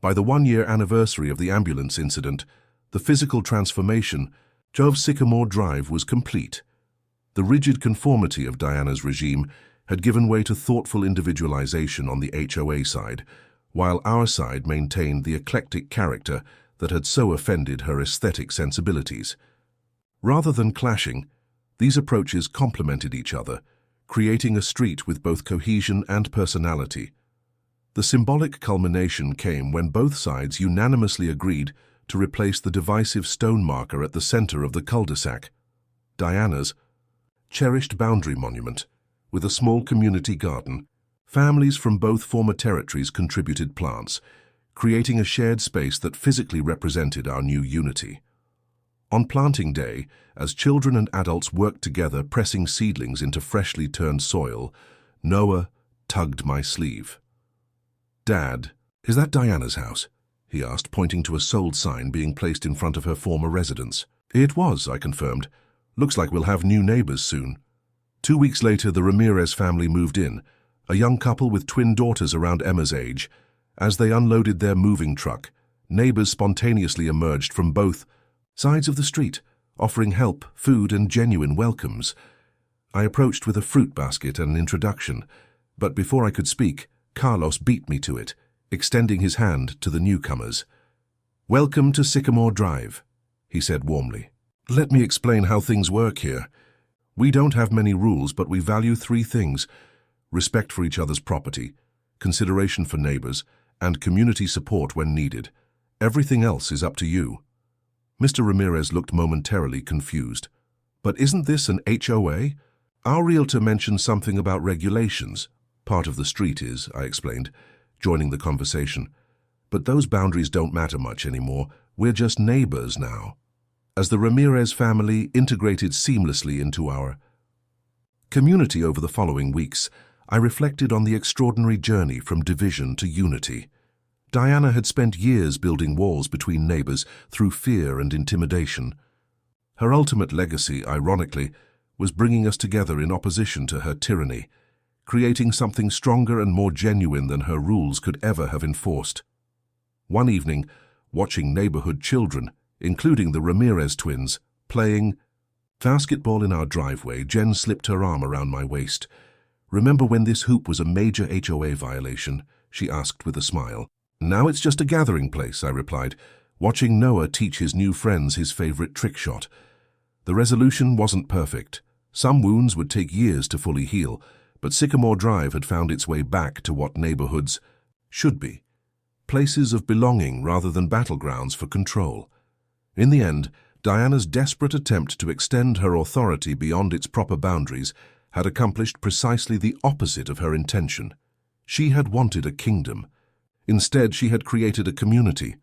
By the 1-year anniversary of the ambulance incident, the physical transformation of Sycamore Drive was complete. The rigid conformity of Diana's regime had given way to thoughtful individualization on the HOA side, while our side maintained the eclectic character that had so offended her aesthetic sensibilities. Rather than clashing, these approaches complemented each other, creating a street with both cohesion and personality. The symbolic culmination came when both sides unanimously agreed to replace the divisive stone marker at the center of the cul-de-sac, Diana's cherished boundary monument, with a small community garden. Families from both former territories contributed plants, creating a shared space that physically represented our new unity. On planting day, as children and adults worked together pressing seedlings into freshly turned soil, Noah tugged my sleeve. "Dad, is that Diana's house?" he asked, pointing to a sold sign being placed in front of her former residence. "It was," I confirmed. "Looks like we'll have new neighbors soon." 2 weeks later, the Ramirez family moved in, a young couple with twin daughters around Emma's age. As they unloaded their moving truck, neighbors spontaneously emerged from both sides of the street, offering help, food, and genuine welcomes. I approached with a fruit basket and an introduction, but before I could speak, Carlos beat me to it, extending his hand to the newcomers. "Welcome to Sycamore Drive," he said warmly. "Let me explain how things work here. We don't have many rules, but we value 3 things: respect for each other's property, consideration for neighbors, and community support when needed. Everything else is up to you." Mr. Ramirez looked momentarily confused. "But isn't this an HOA? Our realtor mentioned something about regulations." Part of the street is, I explained, joining the conversation. But those boundaries don't matter much anymore. We're just neighbors now. As the Ramirez family integrated seamlessly into our community over the following weeks, I reflected on the extraordinary journey from division to unity. Diana had spent years building walls between neighbors through fear and intimidation. Her ultimate legacy, ironically, was bringing us together in opposition to her tyranny, creating something stronger and more genuine than her rules could ever have enforced. One evening, watching neighborhood children, including the Ramirez twins, playing basketball in our driveway, Jen slipped her arm around my waist. "Remember when this hoop was a major HOA violation?" she asked with a smile. "Now it's just a gathering place," I replied, watching Noah teach his new friends his favorite trick shot. The resolution wasn't perfect. Some wounds would take years to fully heal, but Sycamore Drive had found its way back to what neighborhoods should be. Places of belonging rather than battlegrounds for control. In the end, Diana's desperate attempt to extend her authority beyond its proper boundaries had accomplished precisely the opposite of her intention. She had wanted a kingdom. Instead, she had created a community,